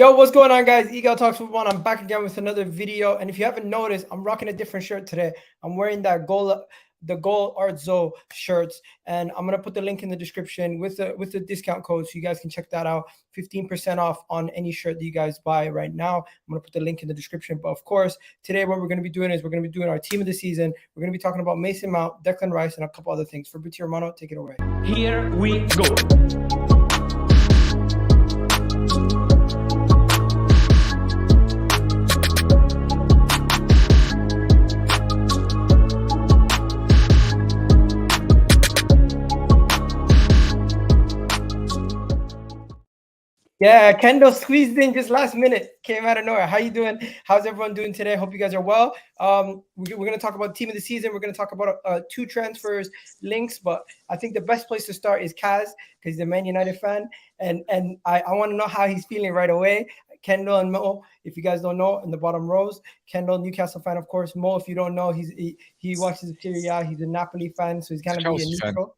Yo, what's going on, guys? Egal Talks with One. I'm back again with another video. And if you haven't noticed, I'm rocking a different shirt today. I'm wearing that the Goal Art Zo shirts, and I'm gonna put the link in the description with the discount code, so you guys can check that out. 15% off on any shirt that you guys buy right now. I'm gonna put the link in the description. But of course, today what we're gonna be doing is we're gonna be doing our team of the season. We're gonna be talking about Mason Mount, Declan Rice, and a couple other things. Fabrizio Romano, take it away. Here we go. Yeah, Kendall squeezed in just last minute, came out of nowhere. How you doing? How's everyone doing today? Hope you guys are well. We're going to talk about team of the season. We're going to talk about 2 transfers, links, but I think the best place to start is Kaz, because he's a Man United fan, and I want to know how he's feeling right away. Kendall and Mo, if you guys don't know, in the bottom rows. Kendall, Newcastle fan, of course. Mo, if you don't know, he watches the Serie A. He's a Napoli fan, so he's going to be a neutral. Fan.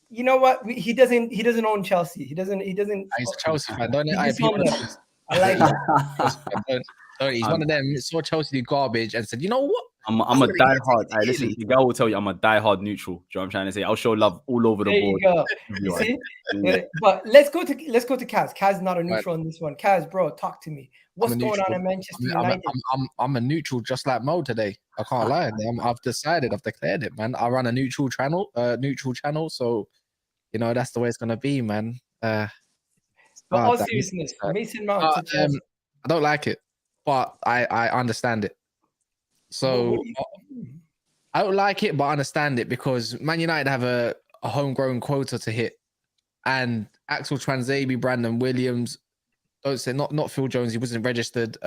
You know what? He doesn't own Chelsea. He doesn't. He's a Chelsea fan. Don't I like that. He's one of them. Saw Chelsea do garbage and said, "You know what? I'm a diehard. Listen, the guy will tell you I'm a diehard neutral. Do you know what I'm trying to say? I'll show love all over the board. There you go. See? Yeah. But let's go to Kaz. Kaz is not a neutral in this one. Kaz, bro, talk to me. What's going on in Manchester United? I'm a neutral, just like Mo today. I can't lie. I've declared it, man. I run a neutral channel. So you know that's the way it's gonna be, man. But all seriousness, Mason Mount. I don't like it, but I understand it. So I don't like it, but I understand it because Man United have a homegrown quota to hit, and Axel Tuanzebe, Brandon Williams, don't say not Phil Jones. He wasn't registered.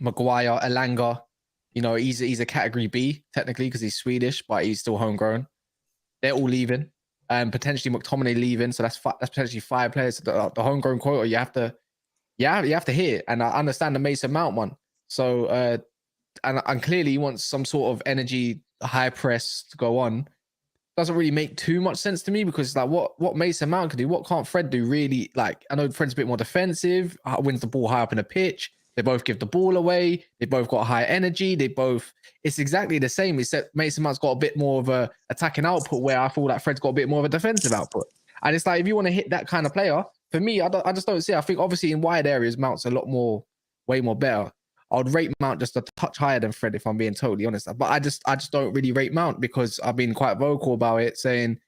Maguire, Elanga, you know, he's a category B technically because he's Swedish, but he's still homegrown. They're all leaving, and potentially McTominay leaving. So that's potentially 5 players. The homegrown quota you have to hit, and I understand the Mason Mount one. So and clearly he wants some sort of energy, high press to go on. Doesn't really make too much sense to me because like what Mason Mount can do, what can't Fred do really? Like I know Fred's a bit more defensive, wins the ball high up in the pitch. They both give the ball away. They both got high energy. It's exactly the same, except Mason Mount's got a bit more of a attacking output where I feel like Fred's got a bit more of a defensive output. And it's like if you want to hit that kind of player, for me, I just don't see it. I think obviously in wide areas, Mount's way more better. I would rate Mount just a touch higher than Fred if I'm being totally honest. But I just don't really rate Mount because I've been quite vocal about it, saying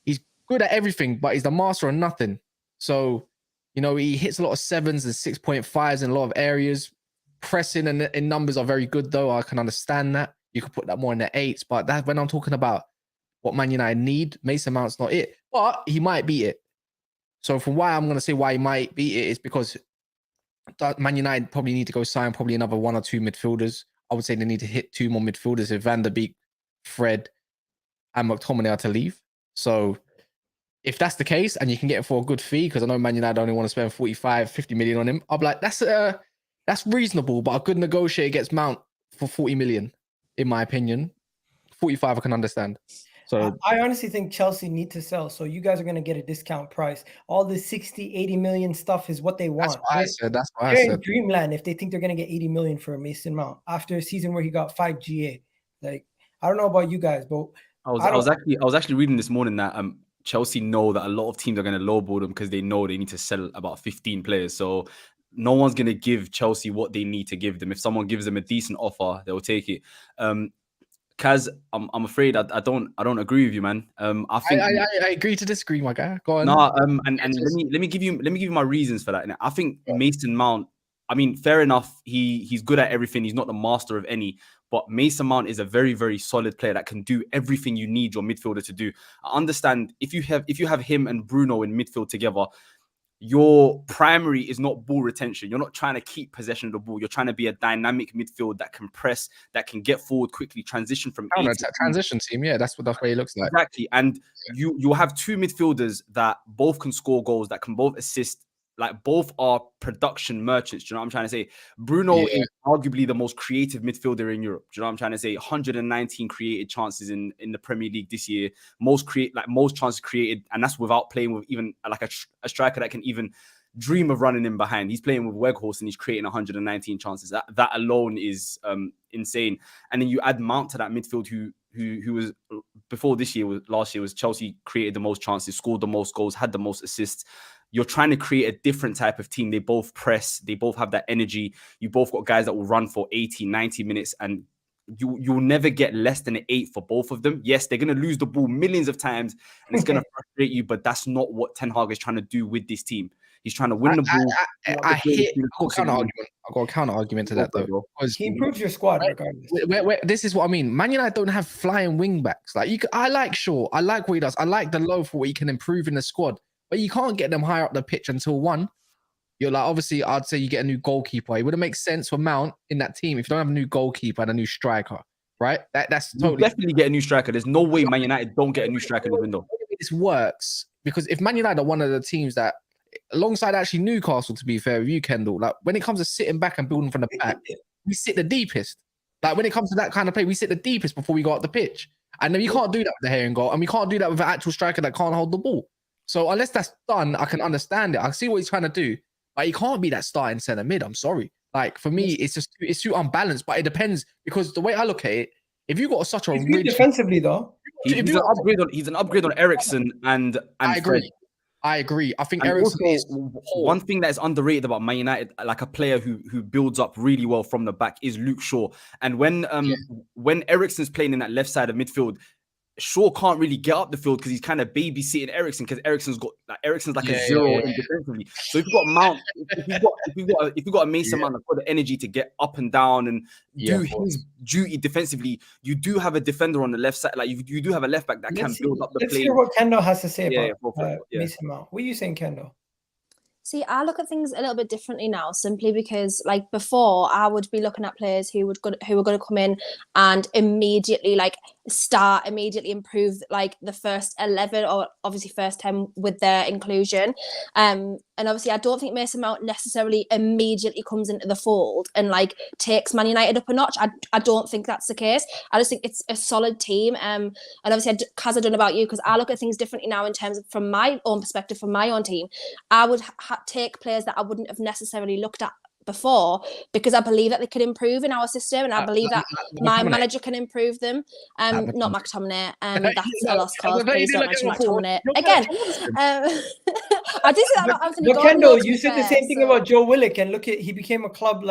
he's good at everything, but he's the master of nothing. So, you know, he hits a lot of 7s and 6.5s in a lot of areas. Pressing and in numbers are very good though. I can understand that. You could put that more in the 8s, but that when I'm talking about what Man United need, Mason Mount's not it. But he might beat it. So from why I'm going to say why he might beat it is because Man United probably need to go sign probably another 1 or 2 midfielders. I would say they need to hit 2 more midfielders if Van der Beek, Fred, and McTominay are to leave. So if that's the case and you can get it for a good fee, because I know Man United only want to spend 45, 50 million on him, I'll be like, that's reasonable, but a good negotiator gets Mount for 40 million, in my opinion. 45 I can understand. So I honestly think Chelsea need to sell. So you guys are going to get a discount price. All the 60, 80 million stuff is what they want. That's what I said. That's what I said. They're in dreamland if they think they're going to get 80 million for Mason Mount after a season where he got 5 GA. Like, I don't know about you guys, but I was actually reading this morning that Chelsea know that a lot of teams are going to lowball them because they know they need to sell about 15 players. So no one's going to give Chelsea what they need to give them. If someone gives them a decent offer, they'll take it. Kaz, I'm afraid I don't agree with you, man. I think I agree to disagree, my guy. Go on. No, and let me give you my reasons for that. I think Mason Mount, I mean, fair enough, he's good at everything. He's not the master of any, but Mason Mount is a very, very solid player that can do everything you need your midfielder to do. I understand if you have him and Bruno in midfield together, your primary is not ball retention. You're not trying to keep possession of the ball. You're trying to be a dynamic midfield that can press, that can get forward quickly, transition from transition team. Yeah, that's what he looks like. Exactly. And you'll have 2 midfielders that both can score goals, that can both assist, like both are production merchants. Do you know what I'm trying to say? Bruno is arguably the most creative midfielder in Europe. Do you know what I'm trying to say? 119 created chances in the Premier League this year. Most chances created, and that's without playing with even like a striker that can even dream of running in behind. He's playing with Weghorst and he's creating 119 chances. That alone is insane. And then you add Mount to that midfield, who was before last year was Chelsea, created the most chances, scored the most goals, had the most assists. You're trying to create a different type of team. They both press, they both have that energy. You both got guys that will run for 80, 90 minutes, and you'll never get less than an 8 for both of them. Yes, they're going to lose the ball millions of times and it's going to frustrate you, but that's not what Ten Hag is trying to do with this team. He's trying to win the ball. I've got a counter argument to that, though. He improves your squad regardless. This is what I mean. Man United don't have flying wing backs. Like I like Shaw. I like what he does. I like the low for what he can improve in the squad. But you can't get them higher up the pitch until one. You're like, obviously, I'd say you get a new goalkeeper. It wouldn't make sense for Mount in that team if you don't have a new goalkeeper and a new striker, right? That's totally... You'll definitely get a new striker. There's no way Man United don't get a new striker in the window. This works because if Man United are one of the teams that, alongside actually Newcastle, to be fair with you, Kendall, like when it comes to sitting back and building from the back, we sit the deepest. Like when it comes to that kind of play, we sit the deepest before we go up the pitch. And then you can't do that with the hair and goal, and we can't do that with an actual striker that can't hold the ball. So unless that's done, I can understand it. I see what he's trying to do, but he can't be that starting centre mid. I'm sorry. Like for me, it's too unbalanced. But it depends because the way I look at it, if you got such a rich defensively though, he's an upgrade on Eriksen and I agree. I think Eriksen is one thing that is underrated about Man United, like a player who builds up really well from the back, is Luke Shaw. And when Eriksen's playing in that left side of midfield, Shaw can't really get up the field because he's kind of babysitting Eriksen because Eriksen's like a zero in defensively. So if you've got Mount, if you've got a Mason Mount that's got the energy to get up and down and do his duty defensively, you do have a defender on the left side. Like you do have a left back that can build up the play. Let's hear what Kendall has to say about Mason Mount. What are you saying, Kendall? See, I look at things a little bit differently now, simply because, like before, I would be looking at players who were going to come in and immediately immediately improve like the first 11 or obviously first 10 with their inclusion. And obviously, I don't think Mason Mount necessarily immediately comes into the fold and like takes Man United up a notch. I don't think that's the case. I just think it's a solid team. And obviously, Kaz, I don't know about you because I look at things differently now in terms of from my own perspective, from my own team. I would take players that I wouldn't have necessarily looked at before because I believe that they could improve in our system and I believe that my manager can improve them. Not McTominay. That's a lost cause. Please don't mention McTominay again. I did say that about Anthony Gordon. Kendall, you said the same thing about Joe Willock, and look at he became a club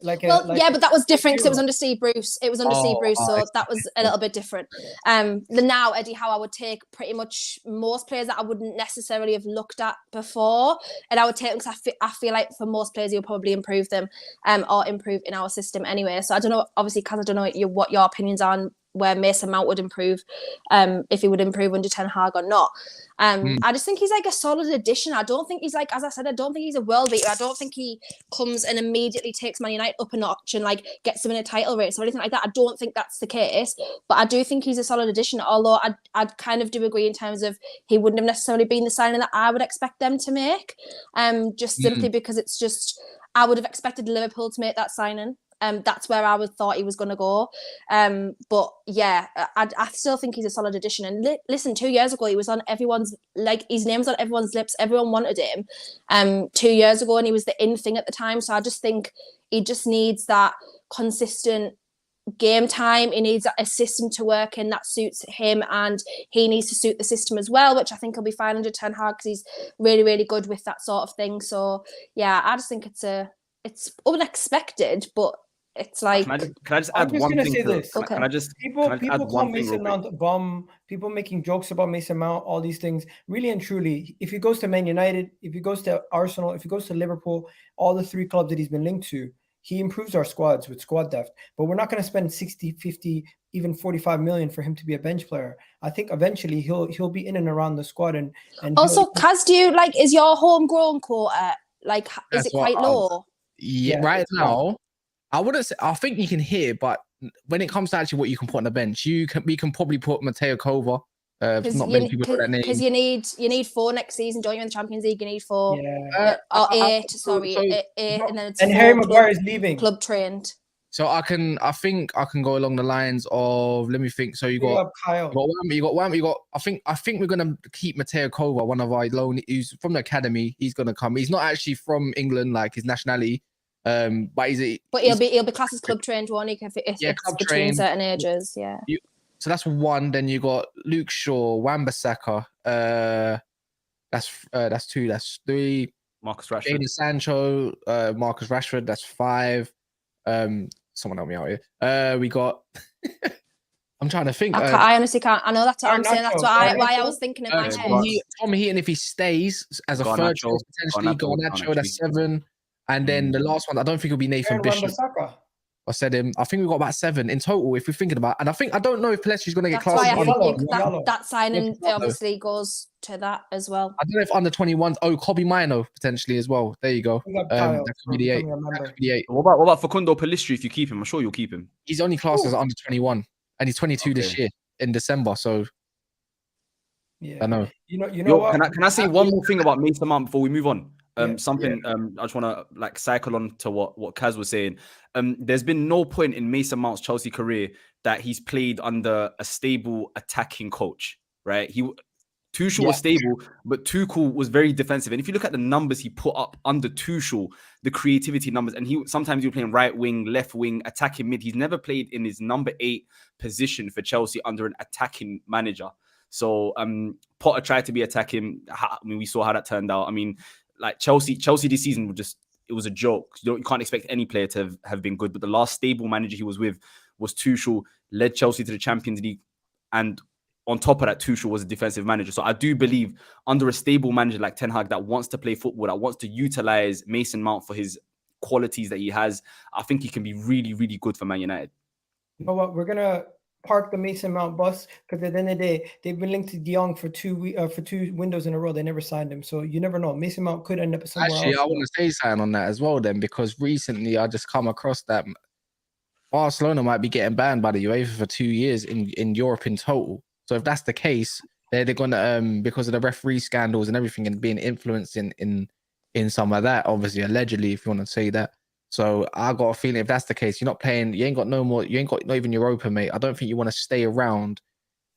but that was different because it was under Steve Bruce. So that was a little bit different. Now, Eddie Howe, I would take pretty much most players that I wouldn't necessarily have looked at before, and I would take them because I feel like for most players you'll probably improve them, or improve in our system anyway. So I don't know, obviously, because I don't know what your opinions are on where Mason Mount would improve, if he would improve under Ten Hag or not. I just think he's like a solid addition. I don't think he's like, as I said, I don't think he's a world beater. I don't think he comes and immediately takes Man United up a notch and like gets them in a title race or anything like that. I don't think that's the case, but I do think he's a solid addition. Although I kind of do agree in terms of he wouldn't have necessarily been the signing that I would expect them to make. Just simply because it's just, I would have expected Liverpool to make that signing. That's where I thought he was going to go. But yeah, I still think he's a solid addition. And listen, 2 years ago, he was on everyone's, like, his name was on everyone's lips. Everyone wanted him 2 years ago, and he was the in thing at the time. So I just think he just needs that consistent game time. He needs a system to work in that suits him, and he needs to suit the system as well, which I think he'll be fine under Ten Hag because he's really, really good with that sort of thing. So yeah, I just think it's unexpected, but it's like, can I just add one thing? People call Mason Mount a bum. People making jokes about Mason Mount, all these things. Really and truly, if he goes to Man United, if he goes to Arsenal, if he goes to Liverpool, all the three clubs that he's been linked to, he improves our squads with squad depth. But we're not going to spend 60, 50, even 45 million for him to be a bench player. I think eventually he'll be in and around the squad. And also, Kaz, do you like, is your homegrown quota like, is it quite low? Yeah, right now. I wouldn't say, I think you can hear, but when it comes to actually what you can put on the bench, we can probably put Mateo Kova. Not many people put that name. Because you need 4 next season, don't you? In the Champions League, you need 4 or 8. Sorry, 8, and then it's and Harry Maguire is leaving. Club trained. So I think I can go along the lines of, let me think. So you got Kyle. You got Wham. You got. I think we're gonna keep Mateo Kova, one of our loan. He's from the academy. He's gonna come. He's not actually from England, like his nationality. But he'll be classed as club trained, won't he? If it's between trained. certain ages, yeah. So that's one. Then you got Luke Shaw, Wan-Bissaka. That's two. That's three. Marcus Rashford. Jadon Sancho, Marcus Rashford. That's five. Someone help me out here. We got. I'm trying to think. I honestly can't. I know that's what I'm saying. That's why I was thinking in my head. Tommy Heaton, if he stays as a third choice, potentially Garnacho, that's 7. And then the last one, I don't think it'll be Nathan Bishop. I said him. I think we've got about 7 in total if we're thinking about. And I don't know if Pelleci's going to get classed. That's why I think that signing obviously goes to that as well. I don't know if under 21s. Oh, Kobe Mino potentially as well. There you go. That could be the 8. What about Facundo Pellistri? If you keep him, I'm sure you'll keep him. He's only classed as under 21, and he's 22 this year in December. So I know. You know what? Can I say one more thing about Mason Mount before we move on? I just want to cycle on to what Kaz was saying. There's been no point in Mason Mount's Chelsea career that he's played under a stable attacking coach, right? Tuchel was stable, but Tuchel was very defensive. And if you look at the numbers he put up under Tuchel, the creativity numbers, and sometimes he was playing right wing, left wing, attacking mid. He's never played in his number 8 position for Chelsea under an attacking manager. So Potter tried to be attacking. I mean, we saw how that turned out. I mean, like Chelsea this season it was a joke. You can't expect any player to have been good. But the last stable manager he was with was Tuchel, led Chelsea to the Champions League, and on top of that, Tuchel was a defensive manager. So I do believe under a stable manager like Ten Hag that wants to play football, that wants to utilize Mason Mount for his qualities that he has, I think he can be really, really good for Man United. You know what? We're gonna park the Mason Mount bus because at the end of the day, they've been linked to De Jong for 2 windows in a row. They never signed him, so you never know. Mason Mount could end up somewhere else. Actually, I want to say something on that as well, then, because recently I just come across that Barcelona might be getting banned by the UEFA for 2 years in Europe in total. So if that's the case, they're gonna because of the referee scandals and everything and being influenced in some of that, obviously allegedly, if you want to say that. So I got a feeling if that's the case, you're not playing, you ain't got not even Europa, mate. I don't think you want to stay around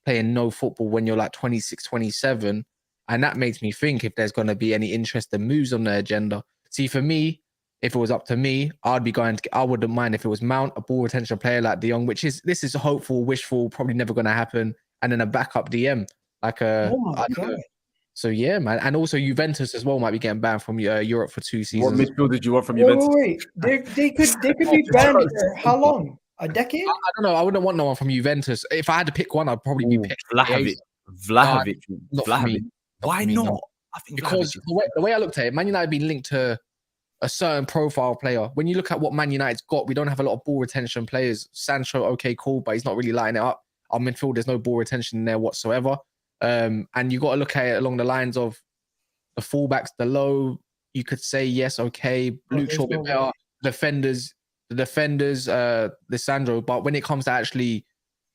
playing no football when you're like 26, 27. And that makes me think if there's going to be any interesting moves on the agenda. See, for me, if it was up to me, I wouldn't mind if it was Mount, a ball retention player like De Jong, this is hopeful, wishful, probably never going to happen. And then a backup DM, like So yeah, man, and also Juventus as well might be getting banned from Europe for 2 seasons. What midfield did you want from Juventus? Wait. They could be banned for how long? A decade? I don't know. I wouldn't want no one from Juventus. If I had to pick one, I'd probably be picked Vlahovic. Why not? I think because the way I looked at it, Man United have been linked to a certain profile player. When you look at what Man United's got, we don't have a lot of ball retention players. Sancho, okay, cool, but he's not really lighting it up. Our midfield, there's no ball retention in there whatsoever. And you got to look at it along the lines of the fullbacks, the low. You could say yes, okay, Luke Shaw a bit better. The defenders, Lissandro. But when it comes to actually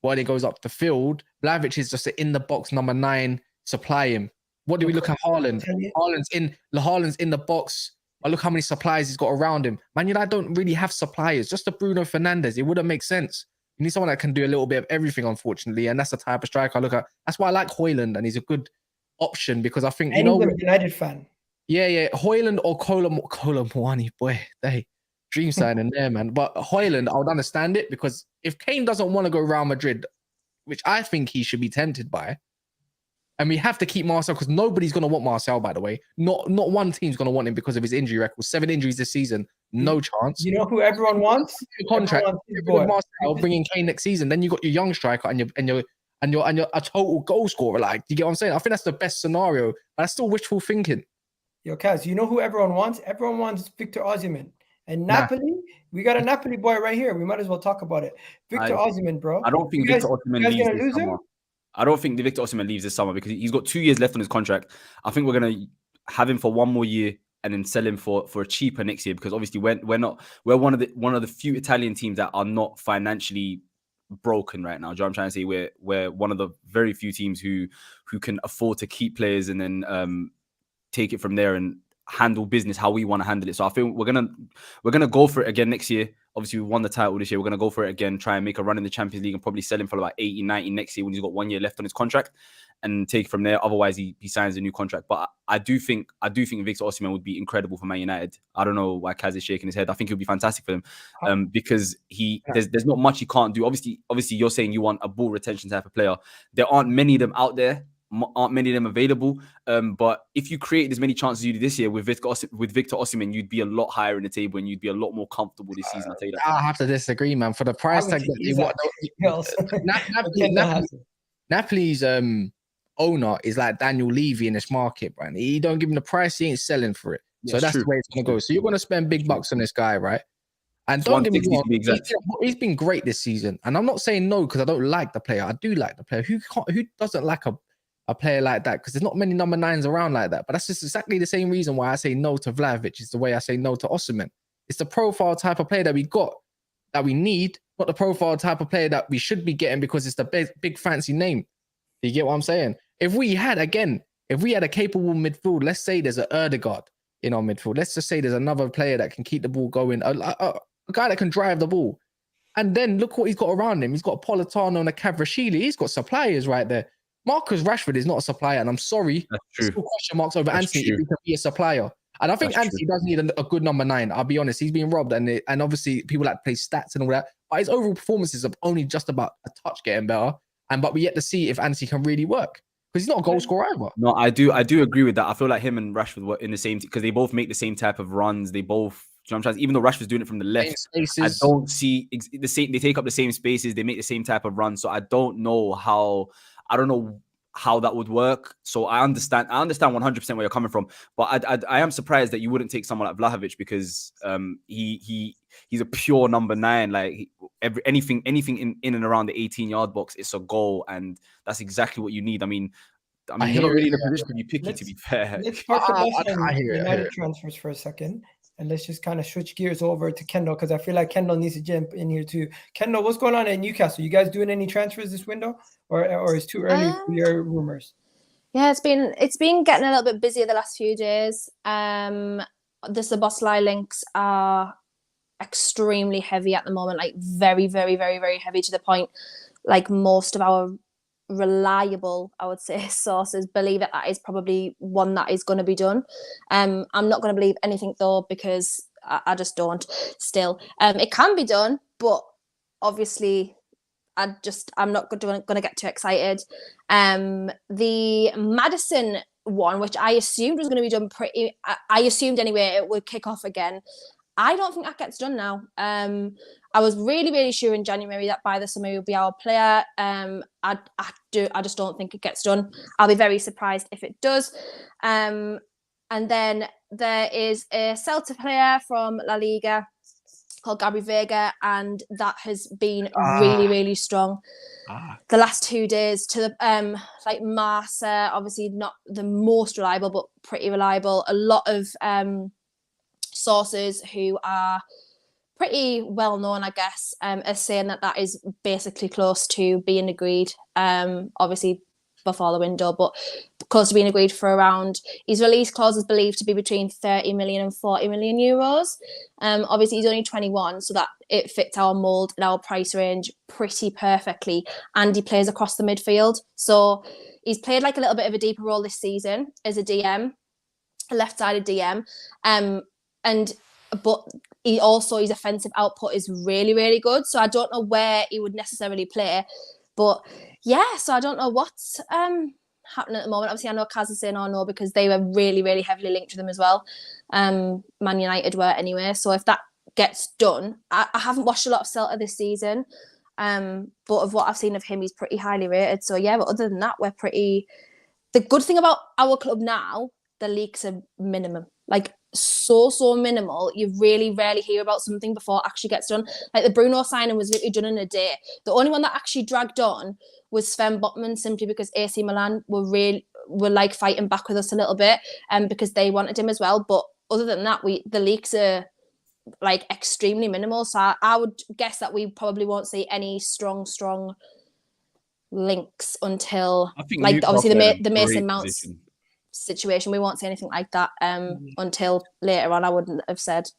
when it goes up the field, Vlahovic is just in the box number 9. Supply him. What do we look at Haaland? Haaland's in the box. But look how many suppliers he's got around him. Man United don't really have suppliers. Just a Bruno Fernandes. It wouldn't make sense. You need someone that can do a little bit of everything, unfortunately, and that's the type of striker I look at. That's why I like Højlund, and he's a good option because I think he's a United fan. Yeah, Højlund or Kolo Muani, boy, they dream signing there, man. But Højlund, I would understand it because if Kane doesn't want to go Real Madrid, which I think he should be tempted by, and we have to keep Marcel because nobody's going to want Marcel, by the way. Not one team's going to want him because of his injury record. 7 injuries this season. No chance. You know who everyone wants? Contract. Marcel, bringing Kane next season. Then you got your young striker and you're a total goal scorer. Like, you get what I'm saying? I think that's the best scenario. But that's still wishful thinking. Yo, Kaz, you know who everyone wants? Everyone wants Victor Osimhen. And Napoli, we got a Napoli boy right here. We might as well talk about it. Victor Osimhen, bro. I don't think Victor Osimhen leaves this summer. I don't think Victor Osimhen leaves this summer because he's got 2 years left on his contract. I think we're gonna have him for 1 more year and then sell him for a cheaper next year because obviously we're one of the few Italian teams that are not financially broken right now. Do you know what I'm trying to say? We're one of the very few teams who can afford to keep players and then take it from there and handle business how we want to handle it. So I feel we're gonna go for it again next year. Obviously, we won the title this year. We're going to go for it again, try and make a run in the Champions League and probably sell him for about 80, 90 next year when he's got 1 year left on his contract and take from there. Otherwise, he signs a new contract. But I do think Victor Osimhen would be incredible for Man United. I don't know why Kaz is shaking his head. I think it would be fantastic for him because there's not much he can't do. Obviously, you're saying you want a ball retention type of player. There aren't many of them out there. Aren't many of them available. But if you create as many chances as you did this year with Victor Osimhen, you'd be a lot higher in the table and you'd be a lot more comfortable this season. I'll tell you that. I have to disagree, man. For the price tag Napoli's owner is like Daniel Levy in this market, man. He don't give him the price, he ain't selling for it. So that's the way it's gonna go. So you're gonna spend big bucks on this guy, right? And don't get me wrong, he's been great this season. And I'm not saying no because I don't like the player. I do like the player. Who doesn't like a player like that? Because there's not many number 9s around like that. But that's just exactly the same reason why I say no to Vlahovic. It's the way I say no to Osimhen. It's the profile type of player that we got, that we need, not the profile type of player that we should be getting because it's the big fancy name. Do you get what I'm saying? If we had a capable midfield, let's say there's an Erdegaard in our midfield. Let's just say there's another player that can keep the ball going, a guy that can drive the ball. And then look what he's got around him. He's got Politano and a Kvaratskhelia. He's got suppliers right there. Marcus Rashford is not a supplier, and I'm sorry. There's still question marks over Antony if he can be a supplier. And I think Antony does need a good number 9. I'll be honest. He's being robbed, and obviously people like to play stats and all that. But his overall performances are only just about a touch getting better. But we yet to see if Antony can really work because he's not a goal scorer either. No, I do agree with that. I feel like him and Rashford were in the same because they both make the same type of runs. They both, you know what I'm saying? Even though Rashford's doing it from the left, I don't see the same. They take up the same spaces. They make the same type of run. So I don't know how that would work. So I understand 100% where you're coming from. But I am surprised that you wouldn't take someone like Vlahovic because he's a pure number 9. Like anything in and around the 18-yard box, it's a goal, and that's exactly what you need. I mean, you're not really in a position to be picky. To be fair, let's talk about United transfers for a second. And let's just kind of switch gears over to Kendall because I feel like Kendall needs to jump in here too. Kendall, what's going on at Newcastle? You guys doing any transfers this window, or is too early for your rumors? Yeah, it's been getting a little bit busier the last few days. The Szoboszlai links are extremely heavy at the moment, like very, very, very, very heavy to the point. Like most of our reliable, I would say, sources believe that is probably one that is going to be done. I'm not going to believe anything though because I just don't. Still, it can be done, but obviously, I'm not going to get too excited. The Maddison one, which I assumed was going to be done I assumed anyway it would kick off again. I don't think that gets done now. I was really, really sure in January that by the summer he would be our player. I just don't think it gets done. I'll be very surprised if it does. And then there is a Celta player from La Liga called Gabri Vega, and that has been really, really strong. The last 2 days to the like Marsa, obviously not the most reliable, but pretty reliable. A lot of sources who are pretty well known, I guess, are saying that is basically close to being agreed. Obviously before the window, but close to being agreed for around. His release clause is believed to be between 30 million and 40 million euros. Obviously he's only 21, so that it fits our mold and our price range pretty perfectly. And he plays across the midfield, so he's played like a little bit of a deeper role this season as a DM, a left-sided DM, but his offensive output is really, really good. So I don't know where he would necessarily play, but yeah, so I don't know what's happening at the moment. Obviously, I know Kaz is saying no because they were really, really heavily linked to them as well. Man United were anyway. So if that gets done, I haven't watched a lot of Celta this season, but of what I've seen of him, he's pretty highly rated. So yeah, but other than that, we're pretty. The good thing about our club now, the leaks are minimum. Like so minimal. You really rarely hear about something before it actually gets done. Like the BRUNO signing was literally done in a day. The only one that actually dragged on was Sven Botman, simply because AC Milan were like fighting back with us a little bit, because they wanted him as well. But other than that, the leaks are like extremely minimal. So I would guess that we probably won't see any strong links until like obviously the Mason Mounts situation. We won't see anything like that until later on, I wouldn't have said.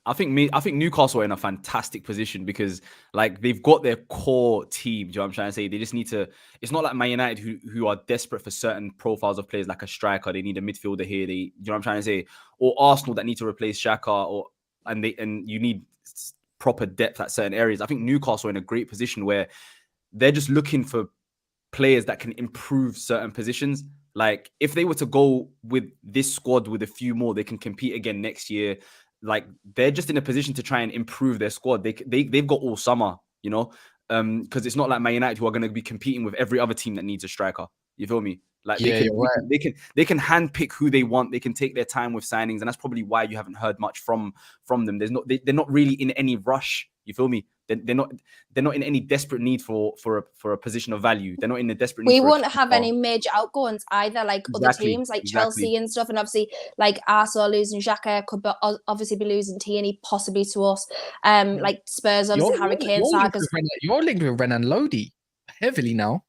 I think Newcastle are in a fantastic position because like they've got their core team. Do you know what I'm trying to say? They just need to. It's not like Man United who are desperate for certain profiles of players like a striker. They need a midfielder here. You know what I'm trying to say? Or Arsenal that need to replace xhaka, and you need proper depth at certain areas. I think Newcastle are in a great position where they're just looking for players that can improve certain positions. Like if they were to go with this squad with a few more, they can compete again next year. Like they're just in a position to try and improve their squad. They've got all summer, you know, because it's not like Man United who are going to be competing with every other team that needs a striker. You feel me? Like they can handpick who they want. They can take their time with signings, and that's probably why you haven't heard much from them. They're not really in any rush. You feel me? They're not in any desperate need for a position of value. They're not in a desperate need. We won't have any major outgoings either, like other teams, like Chelsea and stuff. And obviously, like Arsenal losing Xhaka, could obviously be losing Tierney, possibly to us. Like Spurs, obviously Harry Kane sagas. You're linked with Renan Lodi heavily now.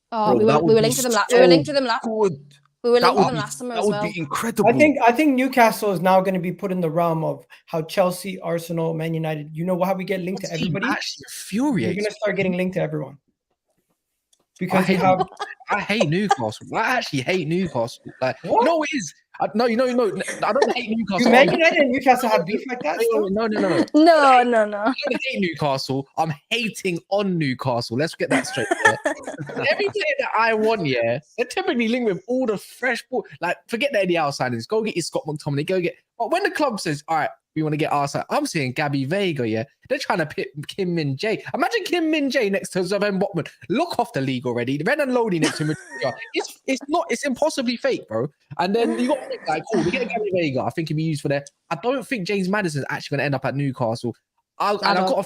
Oh, bro, we were linked to them last. We were linked to them last. We were linked to them last summer as well. That would be incredible. I think Newcastle is now going to be put in the realm of how Chelsea, Arsenal, Man United. You know how we get linked to everybody? Actually infuriates. We're going to start getting linked to everyone. Because I hate Newcastle. I actually hate Newcastle. Like, what? No, it is. No. I don't hate Newcastle. Man United and Newcastle have beef like that? No. No. I don't hate Newcastle. I'm hating on Newcastle. Let's get that straight. Every player that I want, they're typically linked with all the fresh ball. Like, forget the Eddie Howe signings. Go get your Scott McTominay. Go get. But when the club says, all right, we want to get our side, I'm seeing Gabby Vega, They're trying to pit Kim Min Jae. Imagine Kim Min Jae next to Sven Botman. Look off the league already. Renan Lodi next to him. It's impossibly fake, bro. And then you got to think, like, cool, we get Gabby Vega. I think he'll be used for that. I don't think James Maddison is actually going to end up at Newcastle. I got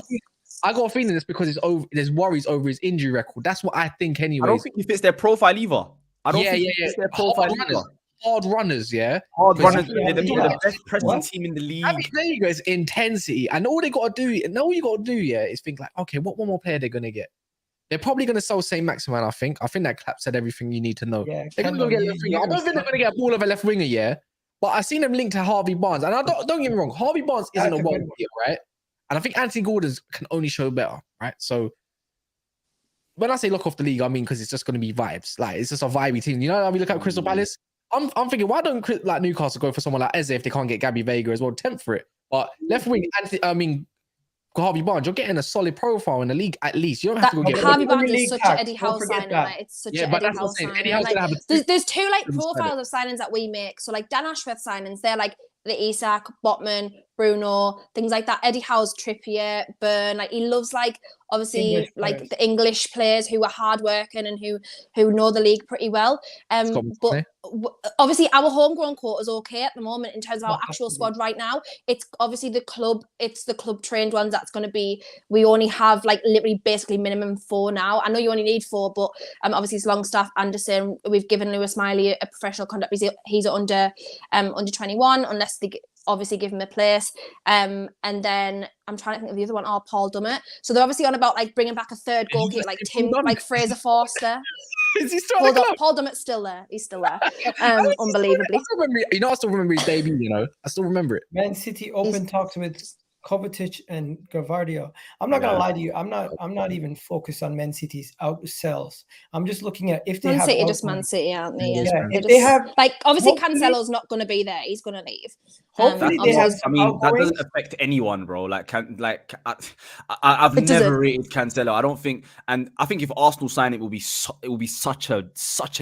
a feeling it's because there's worries over his injury record. That's what I think anyway. I don't think he fits their profile either. I don't think he fits their profile either. Hard runners, Hard runners. They're the best pressing team in the league. There you go. It's intensity, and all you got to do, is think like, okay, what one more player they're gonna get? They're probably gonna sell Saint Maximin. I think that clap said everything you need to know. Yeah, they're gonna go get left winger. I don't think they're gonna get a ball of a left winger, but I seen them linked to Harvey Barnes, and I don't get me wrong, Harvey Barnes isn't a world beater, right? And I think Anthony Gordon can only show better, right? So when I say look off the league, I mean because it's just gonna be vibes. Like it's just a vibey team. You know, we look at Crystal Palace. I'm thinking, why don't like Newcastle go for someone like Eze if they can't get Gabby Vega as well? Tempt for it. But left wing, Harvey Barnes, you're getting a solid profile in the league at least. You don't have to go get Harvey Barnes is such an Eddie Howe signing. Like, it's such an Eddie Howe signing. Like, there's two like profiles of signings that we make. So like Dan Ashworth signings, they're like the Isak, Botman, Bruno, things like that. Eddie Howe's Trippier, Burn. Like he loves like obviously like the English players who are hardworking and who know the league pretty well. But obviously our homegrown quota is okay at the moment in terms of our actual squad right now. It's obviously the club trained ones that's going to be. We only have like literally basically minimum 4 now. I know you only need 4, but obviously it's Longstaff, Anderson. We've given Lewis Miley a professional contract. He's under 21 unless they obviously give him a place. And then I'm trying to think of the other one, Paul Dummett. So they're obviously on about like bringing back a third goalkeeper like Fraser Forster. Is he still Paul Dummett's still there. He's still there. Unbelievably. I still remember his debut, I still remember it. Man City open talks with Kovacic and Gavardia. I'm not gonna lie to you. I'm not even focused on Man City's outsells. I'm just looking at if they have Man City, aren't they? Yeah, if they have like obviously Cancelo's not gonna be there. He's gonna leave. Hopefully they have. I mean, that doesn't affect anyone, bro. I've never rated Cancelo. I don't think, and I think if Arsenal sign it, will be such a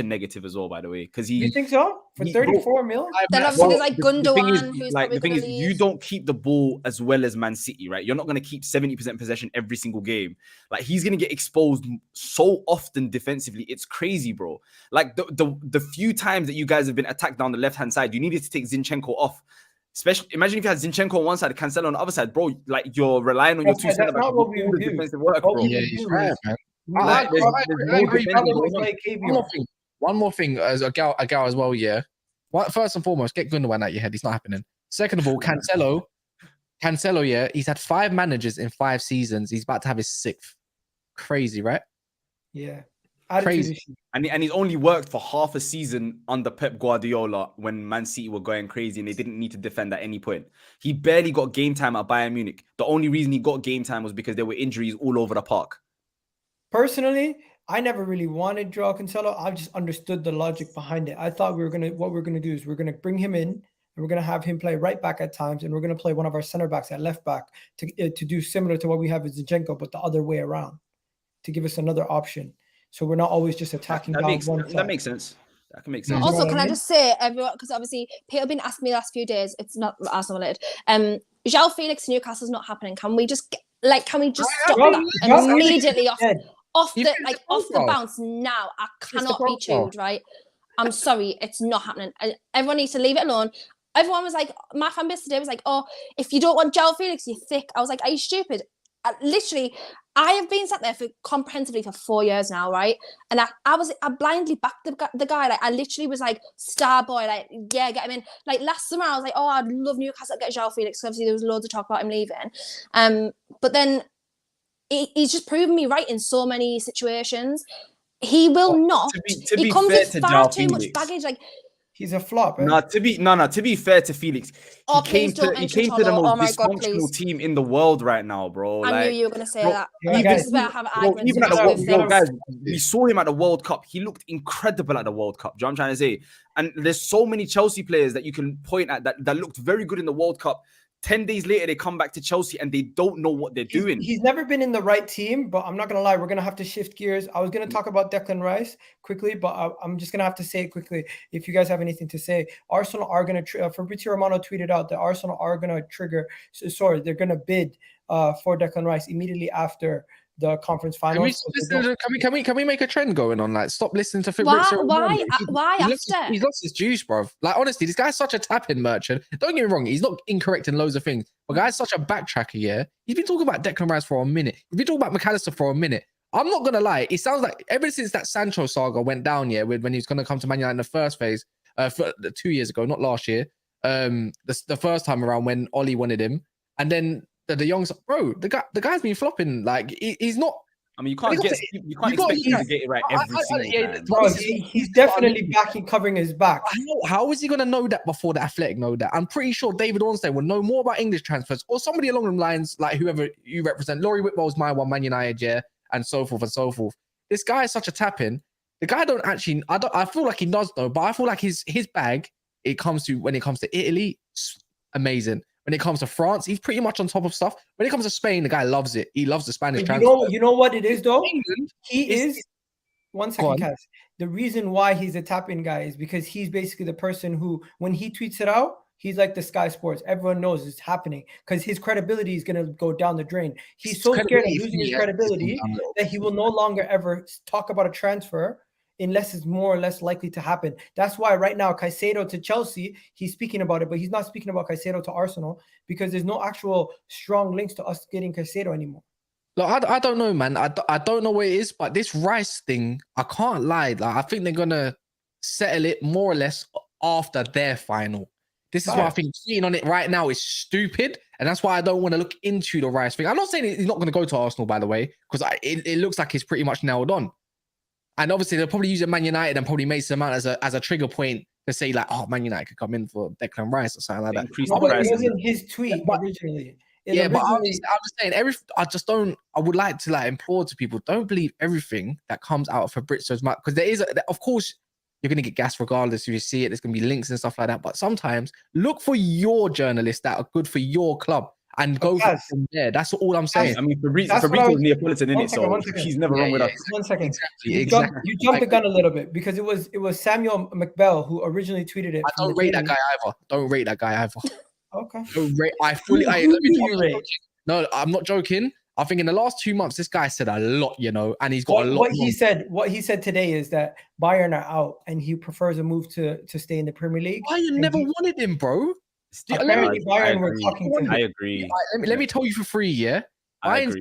negative as well. By the way, because you think so for 34 million? Then obviously there's like Gundogan, who's like the thing is, leave. you don't keep the ball as well as Man City, right? You're not going to keep 70% possession every single game. Like he's going to get exposed so often defensively. It's crazy, bro. Like the few times that you guys have been attacked down the left hand side, you needed to take Zinchenko off. Especially, imagine if you had Zinchenko on one side, Cancelo on the other side, bro. Like you're relying on your two centre backs to do all the defensive work, bro. Yeah, he's right, man. I agree. One more thing, as a gal as well. Yeah. First and foremost, get Gundogan out your head. It's not happening. Second of all, Cancelo. Yeah, he's had 5 managers in 5 seasons. He's about to have his 6th. Crazy, right? Yeah. Attitude issue. And he's only worked for half a season under Pep Guardiola when Man City were going crazy and they didn't need to defend at any point. He barely got game time at Bayern Munich. The only reason he got game time was because there were injuries all over the park. Personally, I never really wanted Joao Cancelo. I just understood the logic behind it. I thought what we're gonna do is we're gonna bring him in and we're gonna have him play right back at times, and we're gonna play one of our center backs at left back to do similar to what we have with Zinchenko, but the other way around, to give us another option. So we're not always just attacking that down makes, one that side. makes sense. That can make sense. Also, can I just say, everyone, because obviously people have been asking me the last few days, it's not Arsenal related. Joao Felix Newcastle's not happening. Can we just stop that immediately off the bounce now? I cannot be chewed, right? I'm sorry, it's not happening. Everyone needs to leave it alone. Everyone was like, my fan base today was like, oh, if you don't want Joao Felix, you're thick. I was like, are you stupid? I have been sat there comprehensively for 4 years now, right? And I blindly backed the guy. Like, I literally was like, star boy, like, yeah, get him in. Like, last summer, I was like, oh, I'd love Newcastle to get Joao Felix, because obviously there was loads of talk about him leaving. But then he's just proven me right in so many situations. He will not. He comes with far too much baggage. Like, he's a flop. No, to be fair to Felix, he came to the most dysfunctional team in the world right now, bro. I knew you were gonna say that. This is where I have arguments. Even at the guys, we saw him at the World Cup. He looked incredible at the World Cup. Do you know what I'm trying to say? And there's so many Chelsea players that you can point at that looked very good in the World Cup. 10 days later, they come back to Chelsea and they don't know what they're doing. He's never been in the right team, but I'm not going to lie. We're going to have to shift gears. I was going to talk about Declan Rice quickly, but I'm just going to have to say it quickly. If you guys have anything to say, Arsenal are going to, Fabrizio Romano tweeted out that Arsenal are going to they're going to bid for Declan Rice immediately after the conference finals. Can we make a trend going on? Like, stop listening to Fabrizio. Why after? He's lost his juice, bro. Like, honestly, this guy's such a tapping merchant. Don't get me wrong, he's not incorrect in loads of things. But guy's such a backtracker, yeah? He's been talking about Declan Rice for a minute. He's been talking about McAllister for a minute. I'm not going to lie. It sounds like ever since that Sancho saga went down, yeah, when he was going to come to Man United in the first phase, 2 years ago, not last year, the first time around when Ollie wanted him, and then the young, bro, the guy's been flopping. Like, he's not. I mean, you can't expect him to get it right every single time. Bro, he's definitely covering his back. How is he going to know that before the Athletic know that? I'm pretty sure David Ornstein will know more about English transfers, or somebody along the lines, like whoever you represent. Laurie Whitwell's my one, Man United, yeah, and so forth and so forth. This guy is such a tap-in. The guy I feel like he does though, but I feel like his bag, when it comes to Italy, amazing. When it comes to France, he's pretty much on top of stuff. When it comes to Spain, the guy loves it. He loves the Spanish transfer. You know what it is, though? One second, Cass. The reason why he's a tap-in guy is because he's basically the person who, when he tweets it out, he's like the Sky Sports. Everyone knows it's happening because his credibility is going to go down the drain. He's so scared of losing his credibility that he will no longer ever talk about a transfer unless it's more or less likely to happen. That's why right now, Caicedo to Chelsea, he's speaking about it, but he's not speaking about Caicedo to Arsenal because there's no actual strong links to us getting Caicedo anymore. Look, I don't know, man. I don't know what it is, but this Rice thing, I can't lie. Like, I think they're going to settle it more or less after their final. This is why I think cheating on it right now is stupid. And that's why I don't want to look into the Rice thing. I'm not saying he's not going to go to Arsenal, by the way, because it looks like he's pretty much nailed on. And obviously, they'll probably use Man United and probably Mason Mount as a trigger point to say, like, oh, Man United could come in for Declan Rice or something like that. It wasn't his tweet originally. But I'm just saying, I would like to, like, implore to people, don't believe everything that comes out of Fabrizio's mouth. Because of course, you're going to get gas regardless if you see it. There's going to be links and stuff like that. But sometimes look for your journalists that are good for your club. And go from there. That's all I'm saying. I mean, Fabrizio's Neapolitan in it, so he's never wrong with us. 1 second. Exactly. You jumped the gun a little bit because it was Samuel McBell who originally tweeted it. I don't rate that guy either. Okay. No, I'm not joking. I think in the last 2 months, this guy said a lot, you know, and he's got a lot. What he said today is that Bayern are out and he prefers a move to stay in the Premier League. Bayern never wanted him, bro. Apparently, Bayern were talking to him. I agree. Let me tell you for free, yeah. Bayern's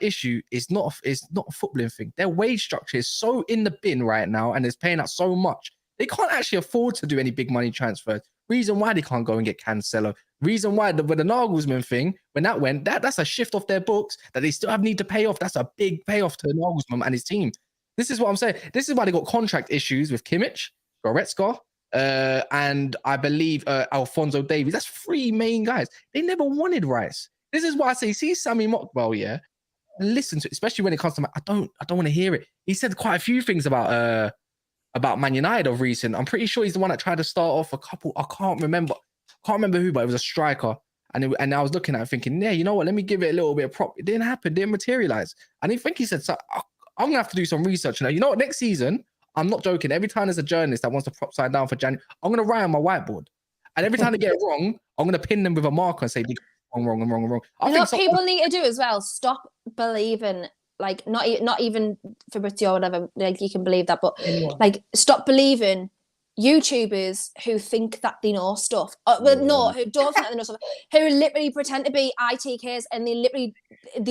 issue is not a footballing thing. Their wage structure is so in the bin right now, and it's paying out so much. They can't actually afford to do any big money transfers. Reason why they can't go and get Cancelo. Reason why with the Nagelsmann thing, when that went, that's a shift off their books that they still need to pay off. That's a big payoff to Nagelsmann and his team. This is what I'm saying. This is why they got contract issues with Kimmich, Goretzka, and I believe Alphonso Davies. That's 3 main guys. They never wanted Rice. This is why I say, see Sammy Mokbel, yeah. Listen to it, especially when it comes to I don't want to hear it. He said quite a few things about Man United of recent. I'm pretty sure he's the one that tried to start off a couple. I can't remember who, but it was a striker. And I was looking at it thinking, yeah, you know what? Let me give it a little bit of prop. It didn't happen. Didn't materialize. And I think he said, so I'm gonna have to do some research now. You know what? Next season, I'm not joking. Every time there's a journalist that wants to prop side down for January, I'm gonna write on my whiteboard. And every time they get it wrong, I'm gonna pin them with a marker and say wrong. You know what people need to do as well? Stop believing, like not even Fabrizio or whatever. Like you can believe that, but like stop believing YouTubers who think that they know stuff. No, who don't think that they know stuff. Who literally pretend to be ITKs and they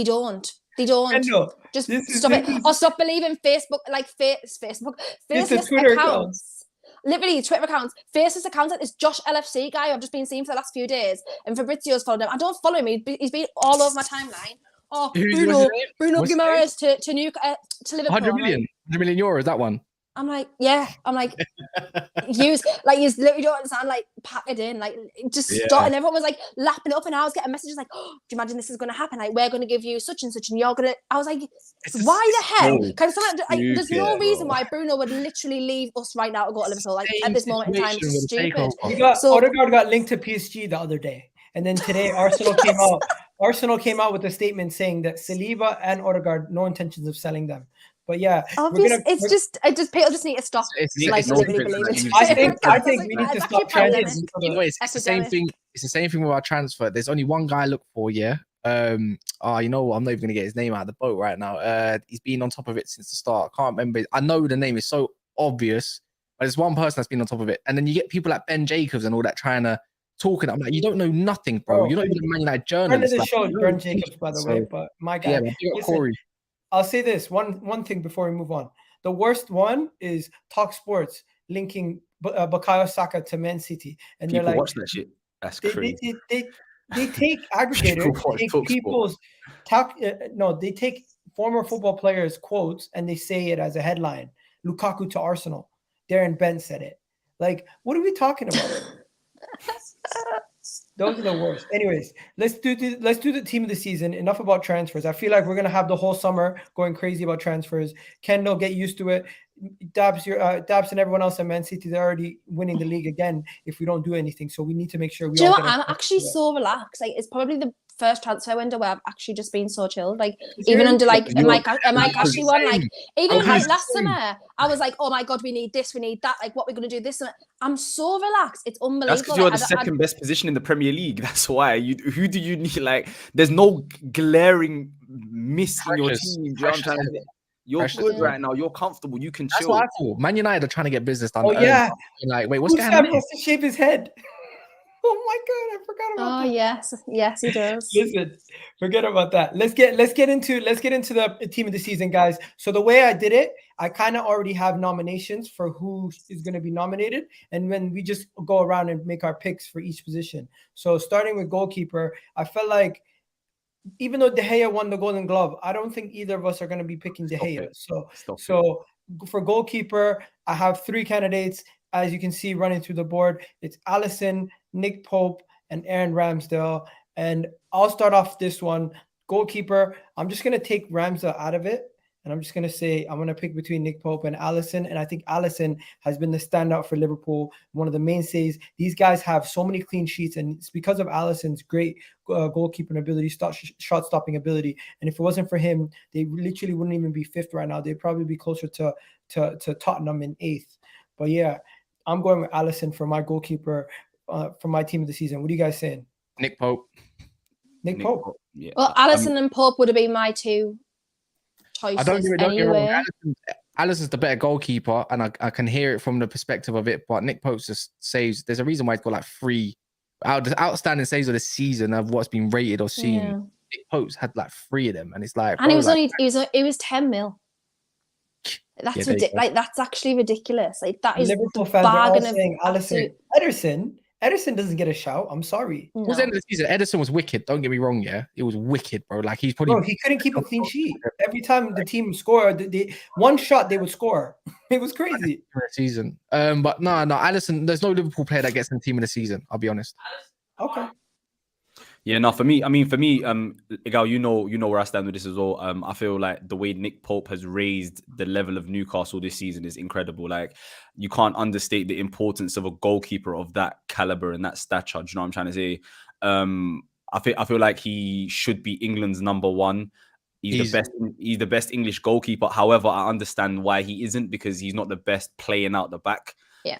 don't. They don't. Just stop it. Or stop believing Facebook, like Facebook, faceless accounts. Literally, Twitter accounts, faceless accounts like this Josh LFC guy I've just been seeing for the last few days, and Fabrizio's followed him. I don't follow him. He's been all over my timeline. Oh, Bruno Guimaraes to Liverpool. 100 million euros, that one. I'm like, yeah. I'm like, you literally don't understand, like, pack it in, like, just stop. And everyone was like lapping it up, and I was getting messages like, oh, do you imagine this is going to happen? Like, we're going to give you such and such, and you're going to. I was like, why the hell? There's no reason why Bruno would literally leave us right now to go to Liverpool. Like, at this moment in time, it's stupid. Odegaard got linked to PSG the other day, and then today Arsenal came out. Arsenal came out with a statement saying that Saliba and Odegaard, no intentions of selling them. But yeah, obviously, people just need to stop. I think we need to stop transfers. It's the same thing. It's the same thing with our transfer. There's only one guy I look for. Yeah. You know what? I'm not even gonna get his name out of the boat right now. He's been on top of it since the start. I can't remember. I know the name is so obvious, but there's one person that's been on top of it. And then you get people like Ben Jacobs and all that trying to talk. And I'm like, you don't know nothing, bro. You're not even a Man United journalist. Friend of the show, Ben Jacobs, by the way. But my guy, Corey. I'll say this one thing before we move on. The worst one is Talk Sports linking Bukayo Saka to Man City, and people they're like, watch that shit. That's crazy. They take aggregators, take people's talk. They take former football players' quotes and they say it as a headline. Lukaku to Arsenal. Darren Bent said it. Like, what are we talking about? Those are the worst. Anyways, let's do the team of the season. Enough about transfers. I feel like we're gonna have the whole summer going crazy about transfers. Kendall, get used to it. Dabs and everyone else at Man City, they're already winning the league again if we don't do anything. So we need to make sure we. Do you know what? I'm actually so relaxed. Like, it's probably the first transfer window where I've actually just been so chilled. Like, even under like Mike Ashley one, like even like last summer, I was like, oh my god, we need this, we need that. Like, what we're gonna do this summer? I'm so relaxed. It's unbelievable. That's because you're the second best position in the Premier League. That's why. Who do you need? Like, there's no glaring miss in your team. Do you know what I'm trying to say? You're good right now. You're comfortable. You can chill. That's what I thought. Man United are trying to get business done. Oh yeah. Like, wait, what's going on? Has to shave his head. Oh my god, I forgot about that. Oh yes, he does. Listen, forget about that. Let's get into the team of the season, guys. So the way I did it, I kind of already have nominations for who is going to be nominated, and then we just go around and make our picks for each position. So starting with goalkeeper, I felt like even though De Gea won the Golden Glove, I don't think either of us are going to be picking De Gea. So for goalkeeper, I have 3 candidates. As you can see running through the board, it's Alisson, Nick Pope, and Aaron Ramsdale. And I'll start off this one. Goalkeeper, I'm just going to take Ramsdale out of it. And I'm just going to say I'm going to pick between Nick Pope and Alisson. And I think Alisson has been the standout for Liverpool, one of the mainstays. These guys have so many clean sheets, and it's because of Alisson's great goalkeeping ability, shot-stopping ability. And if it wasn't for him, they literally wouldn't even be 5th right now. They'd probably be closer to Tottenham in 8th. But yeah, I'm going with Alisson for my goalkeeper for my team of the season. What are you guys saying? Nick Pope. Nick Pope. Yeah. Well, Alisson and Pope would have been my 2 choices. I don't get me anyway. wrong. Alisson's the better goalkeeper, and I can hear it from the perspective of it. But Nick Pope just saves. There's a reason why he's got like 3 outstanding saves of the season of what's been rated or seen. Yeah. Nick Pope's had like 3 of them, and it's like, and he was 10 mil. That's ridiculous. Like, that's actually ridiculous. Like, that is Liverpool fans are all saying Alisson. Ederson Edison doesn't get a shout. I'm sorry. It was the end of the season. Edison was wicked. Don't get me wrong, yeah. It was wicked, bro. Like he's probably Bro, he couldn't keep a clean sheet. Every time the team scored, one shot they would score. It was crazy. Season. But no, Alisson, there's no Liverpool player that gets in the team of the season. I'll be honest. Okay. Yeah, no, for me, Egal, you know where I stand with this as well. I feel like the way Nick Pope has raised the level of Newcastle this season is incredible. Like, you can't understate the importance of a goalkeeper of that caliber and that stature. Do you know what I'm trying to say? I feel like he should be England's number one. He's the best English goalkeeper. However, I understand why he isn't, because he's not the best playing out the back. Yeah.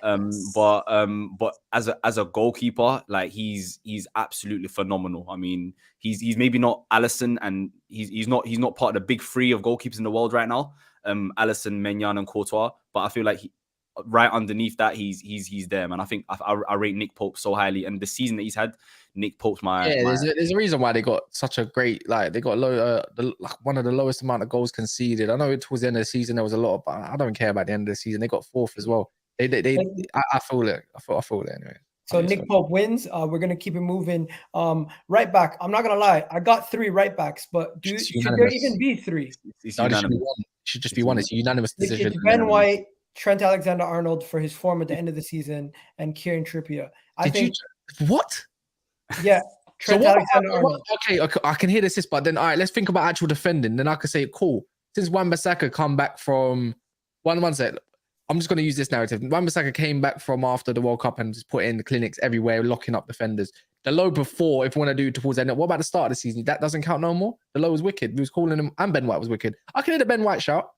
But as a goalkeeper, like he's absolutely phenomenal. I mean, he's maybe not Alisson, and he's not part of the big three of goalkeepers in the world right now. Alisson, Maignan, and Courtois. But I feel like right underneath that, he's there, man. I think I rate Nick Pope so highly, and the season that he's had, Nick Pope's there's a reason why they got such a great, like they got one of the lowest amount of goals conceded. I know towards the end of the season there was a lot, but I don't care about the end of the season. They got fourth as well. I feel it. I feel it anyway. So Nick Pope wins. We're gonna keep it moving. Right back. I'm not gonna lie. I got 3 right backs, but should there even be 3? It should just be one. It's a unanimous decision. It's Ben White, Trent Alexander-Arnold for his form at the end of the season, and Kieran Trippier. What? Yeah. Trent Alexander-Arnold. Okay, I can hear this, but then all right, let's think about actual defending. Then I could say, cool. Since Wan-Bissaka come back from one sec. I'm just going to use this narrative. Wan-Bissaka came back from after the World Cup and just put in the clinics everywhere, locking up defenders. The low before, if we want to do towards the end, what about the start of the season? That doesn't count no more. The low was wicked. We was calling him, and Ben White was wicked. I can hear the Ben White shout,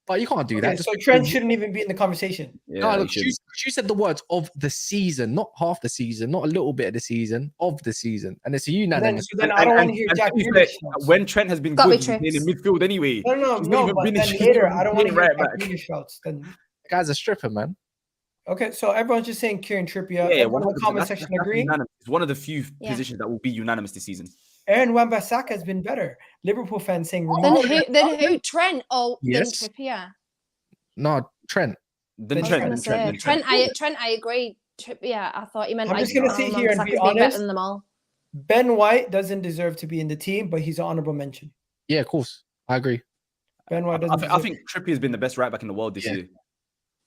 but you can't do that. So Trent shouldn't even be in the conversation. Yeah, look, you said the words of the season, not half the season, not a little bit of the season, of the season, and it's a unanimous. Then I don't want to hear Jack Grealish. When Trent has been good, he's been in midfield anyway. No. But then later, I don't want to hear Jack Grealish shouts. Then the guy's a stripper, man. Okay, so everyone's just saying Kieran Trippier. Yeah, everyone in the comment section agree. It's one of the few positions that will be unanimous this season. Aaron Wan-Bissaka has been better. Liverpool fans saying then who? Trent? Oh, yes. Then Trippier. No, Trent. Trent. I agree. Trippier. I thought you meant. I'm just gonna sit here and be honest. Than them all. Ben White doesn't deserve to be in the team, but he's an honorable mention. Yeah, of course, I agree. Ben White doesn't. I think Trippier has been the best right back in the world this year.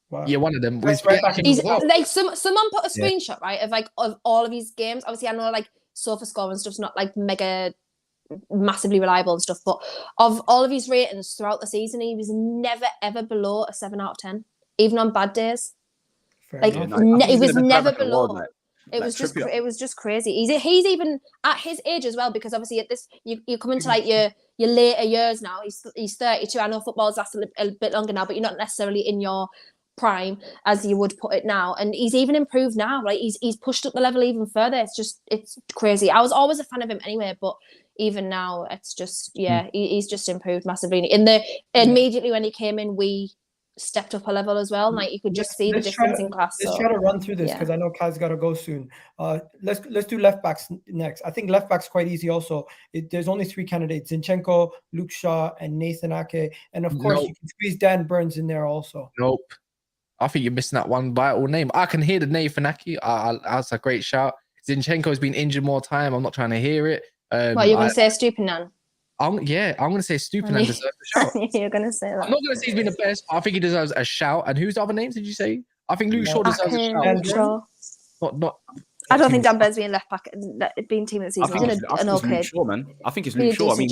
Wow. Yeah, one of them. Like someone put a screenshot right of all of his games. Obviously, I know like sofa score and stuff's not like mega massively reliable and stuff, but of all of his ratings throughout the season, he was never ever below a 7 out of 10, even on bad days. He was never below. It was just crazy. He's even at his age as well, because obviously at this you come into like your later years now. He's 32. I know football's lasted a bit longer now, but you're not necessarily in your prime as you would put it now, and he's even improved now. Like he's pushed up the level even further. It's crazy. I was always a fan of him anyway, but even now it's just he's just improved massively. Immediately when he came in, we stepped up a level as well. Like you could just see the difference in class. Let's try to run through this because I know Kai's got to go soon. Let's do left backs next. I think left backs quite easy also. There's only 3 candidates: Zinchenko, Luke Shaw, and Nathan Ake. And of course you can squeeze Dan Burns in there also. Nope. I think you're missing that one vital name. I can hear the Nathan Ake. That's a great shout. Zinchenko's been injured more time. I'm not trying to hear it. What, you're going to say Stupinan? I'm going to say Stupinan deserves a shout. You're going to say that. I'm not going to say he's been the best, but I think he deserves a shout. And whose other names did you say? I think Luke Shaw deserves a shout. Not. I don't think Dan Burns being left back being team of the season. I think it's Luke Shaw, man. I think it's Luke Shaw. I mean,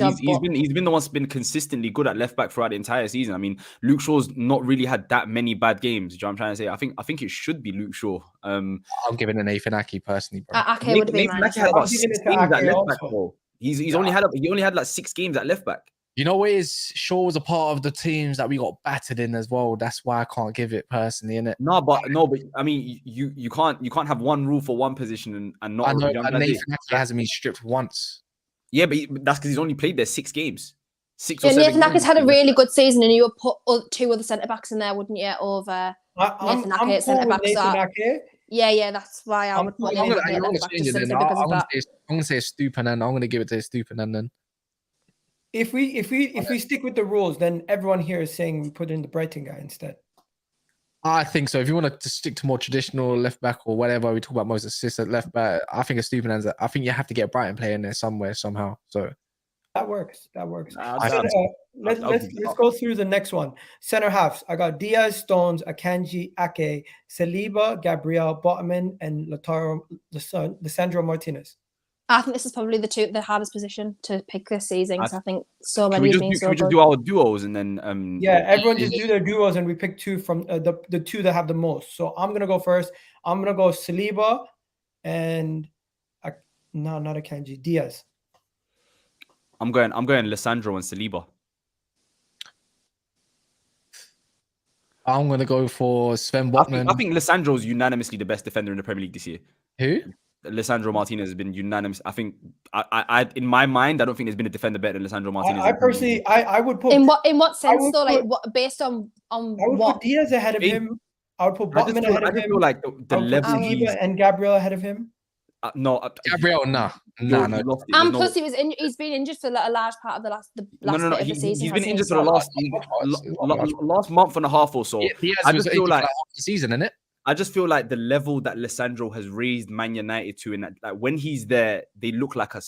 he's been the one that's been consistently good at left back throughout the entire season. I mean, Luke Shaw's not really had that many bad games. Do you know what I'm trying to say? I think it should be Luke Shaw. I'm giving an Nathan Ake personally, bro. Ake would be mine. Nathan Ake had about 6 games at left back, bro. He only had like 6 games at left back. You know what is? Shaw was a part of the teams that we got battered in as well. That's why I can't give it personally, innit? No, but I mean, you can't have one rule for one position and not. I know, but Nathan Ake hasn't been stripped once. Yeah, but that's because he's only played there 6 games. 6 or 7 Nathan Ake's had a really good season, and you would put 2 other centre backs in there, wouldn't you? Over Nathan Ake at centre back. Yeah, that's why I would put him at left back just simply because of that. I'm gonna say Stupinan. I'm gonna give it to Stupinan then. If we stick with the rules, then everyone here is saying we put in the Brighton guy instead. I think so. If you want to stick to more traditional left back or whatever, we talk about most assists at left back. I think Estupiñán's. I think you have to get a Brighton player in there somewhere somehow. So that works. That works. Nah, Let's go through the next one. Center halves. I got Diaz, Stones, Akanji, Ake, Saliba, Gabriel, Botman, and Lisandro Martinez. I think this is probably the hardest position to pick this season. I think so many Can we just do our duos and then everyone just do their duos and we pick two from the two that have the most. So I'm gonna go first. I'm gonna go Saliba and no, not Akanji, Diaz. I'm going Lisandro and Saliba. I'm gonna go for Sven Botman. I think Lisandro's unanimously the best defender in the Premier League this year. Who? Lisandro Martinez has been unanimous. I think I in my mind, I don't think there's been a defender better than Lisandro Martinez. I personally, I would put in what sense though? Like what based on I would what? put Diaz ahead of him. I would put Botman ahead of him. I just feel like the level Saliba and Gabriel ahead of him. Gabriel, no. Plus he's been injured for a large part of the last bit of the season. He's been injured for the last month and a half or so. I just feel like the season, innit? I just feel like the level that Lisandro has raised Man United to, and like when he's there, they look like a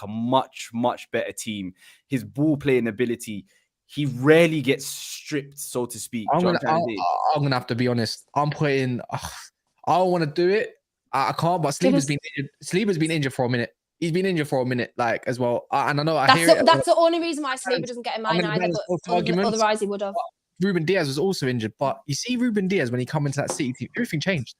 much better team. His ball playing ability, he rarely gets stripped, so to speak. I'm gonna have to be honest. I'm putting. I don't want to do it. I can't. But Saliba's been injured. Saliba's been injured for a minute. He's been injured for a minute, like as well. And I know that's the only reason why Saliba doesn't get in mine either. But otherwise, he would have. Ruben Diaz was also injured, but you see Ruben Diaz when he come into that City team, everything changed.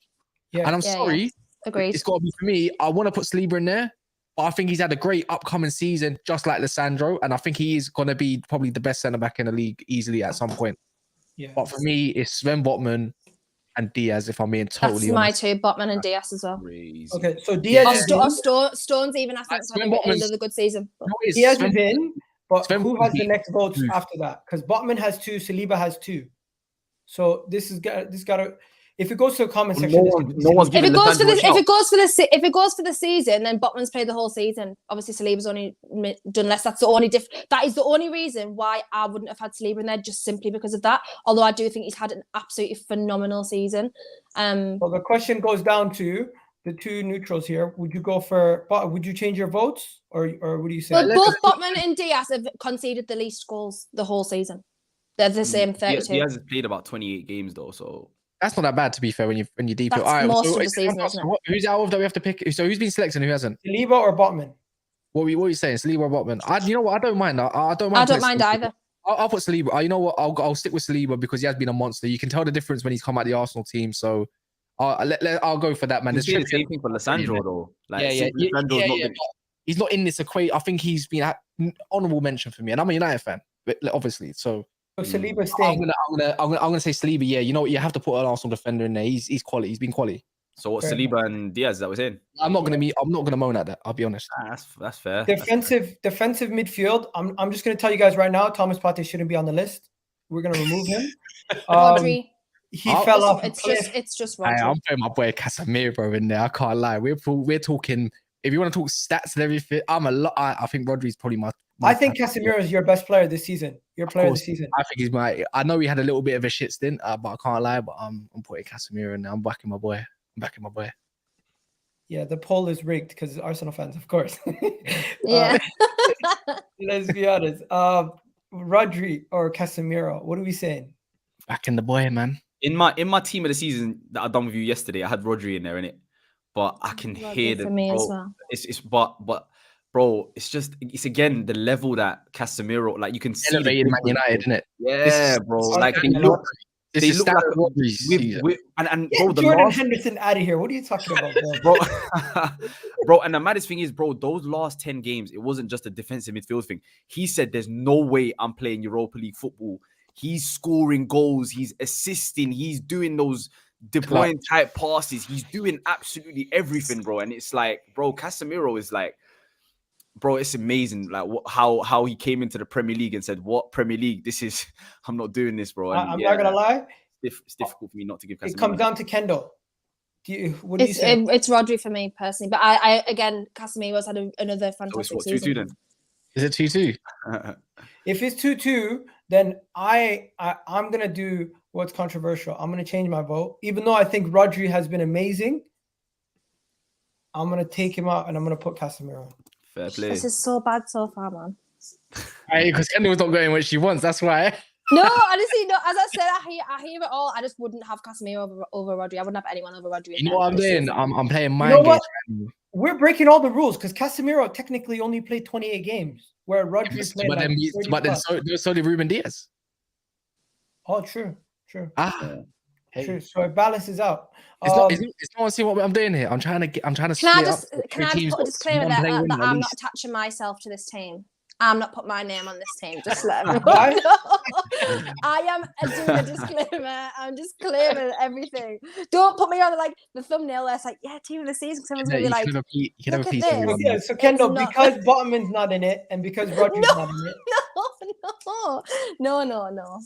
Yeah. And I'm sorry, agreed. It's got to be for me. I want to put Saliba in there, but I think he's had a great upcoming season, just like Lisandro, and I think he is going to be probably the best centre back in the league easily at some point. Yeah. But for me, it's Sven Botman and Diaz. If I'm being totally that's honest. my two, Botman and Diaz as well. Crazy. Okay, so Diaz Stones even I think having another good season. Diaz is in, but who has the next votes after that? Because Botman has 2, Saliba has 2. So this gotta. If it goes to the comment section, if it goes for the season, then Botman's played the whole season. Obviously, Saliba's only done less. That's the only that is the only reason why I wouldn't have had Saliba in there, just simply because of that. Although I do think he's had an absolutely phenomenal season. Well, the question goes down to the two neutrals here. Would you change your votes, or what do you say? Well, both Botman and Diaz have conceded the least goals the whole season. They're the same 32. He has played about 28 games though, so that's not that bad to be fair when you deep it. All right, most of the season, isn't it? Who's out of that we have to pick? So who's been selected and who hasn't? Saliba or Botman? What are you saying? Saliba or Botman? You know what? I don't mind. I don't mind either. I'll put Saliba. You know what? I'll stick with Saliba because he has been a monster. You can tell the difference when he's come out the Arsenal team. So I'll go for that, man. It's the same thing for Lisandro though. He's not in this equation. I think he's been honourable mention for me, and I'm a United fan, obviously. So Saliba staying. I'm gonna say Saliba. Yeah, you know what? You have to put an Arsenal defender in there. He's quality. He's been quality. So what? Saliba and Diaz, that was in. I'm not gonna moan at that. I'll be honest. That's fair. Defensive midfield. I'm just gonna tell you guys right now. Thomas Partey shouldn't be on the list. We're gonna remove him. Rodri. He fell off. It's just Rodri. I'm putting my boy Casemiro in there. I can't lie. We're talking. If you want to talk stats and everything, I think Rodri's probably my. I think Casemiro is your best player this season. Your player of the season. I think he's my. I know he had a little bit of a shit stint, but I can't lie. But I'm putting Casemiro in there. I'm backing my boy. Yeah, the poll is rigged because Arsenal fans, of course. Yeah. Let's be honest. Rodri or Casemiro? What are we saying? Backing the boy, man. In my team of the season that I done with you yesterday, I had Rodri in there, innit? But I can hear the me bro, as well. It's bro, it's again the level that Casemiro, like you can see elevated Man United, isn't it? Yeah, bro. Like they look like and bro, the Jordan Henderson out of here. What are you talking about, bro? Bro, and the maddest thing is, bro, those last 10 games, it wasn't just a defensive midfield thing. He said, "There's no way I'm playing Europa League football." He's scoring goals. He's assisting. He's doing those De Bruyne type passes. He's doing absolutely everything, bro. And it's like, bro, Casemiro is like, bro, it's amazing. Like how he came into the Premier League and said, "What Premier League? This is. I'm not doing this, bro." And I'm not gonna lie. It's difficult for me not to give Casemiro. It comes down to Kendall. What do you say? It's Rodri for me personally, but I again, Casemiro's had another fantastic so it's season. 2-2 then. Is it 2-2? If it's 2-2, then I'm gonna do what's controversial. I'm gonna change my vote, even though I think Rodri has been amazing. I'm gonna take him out and I'm gonna put Casemiro. Fair play. This is so bad so far, man. Because Kendall's not going what she wants. That's why. No, honestly, no. As I said, I hear it all. I just wouldn't have Casemiro over Rodri. I wouldn't have anyone over Rodri. You know what I'm doing? I'm playing mind You know games. what? We're breaking all the rules because Casemiro technically only played 28 games, where Rodri played like 30 plus. So did Ruben Diaz. Oh, true. Hey. True. So it balances out. It's no one see what I'm doing here. I'm trying to Can I just put a disclaimer there that I'm not attaching myself to this team? I'm not putting my name on this team. Just let everyone know. I am doing a disclaimer. I'm just claiming everything. Don't put me on like the thumbnail where it's like, yeah, team of the season. Someone's gonna be like, look at this. Yeah, so Kendall, because Botman's not in it and because Rodri's not in it. No.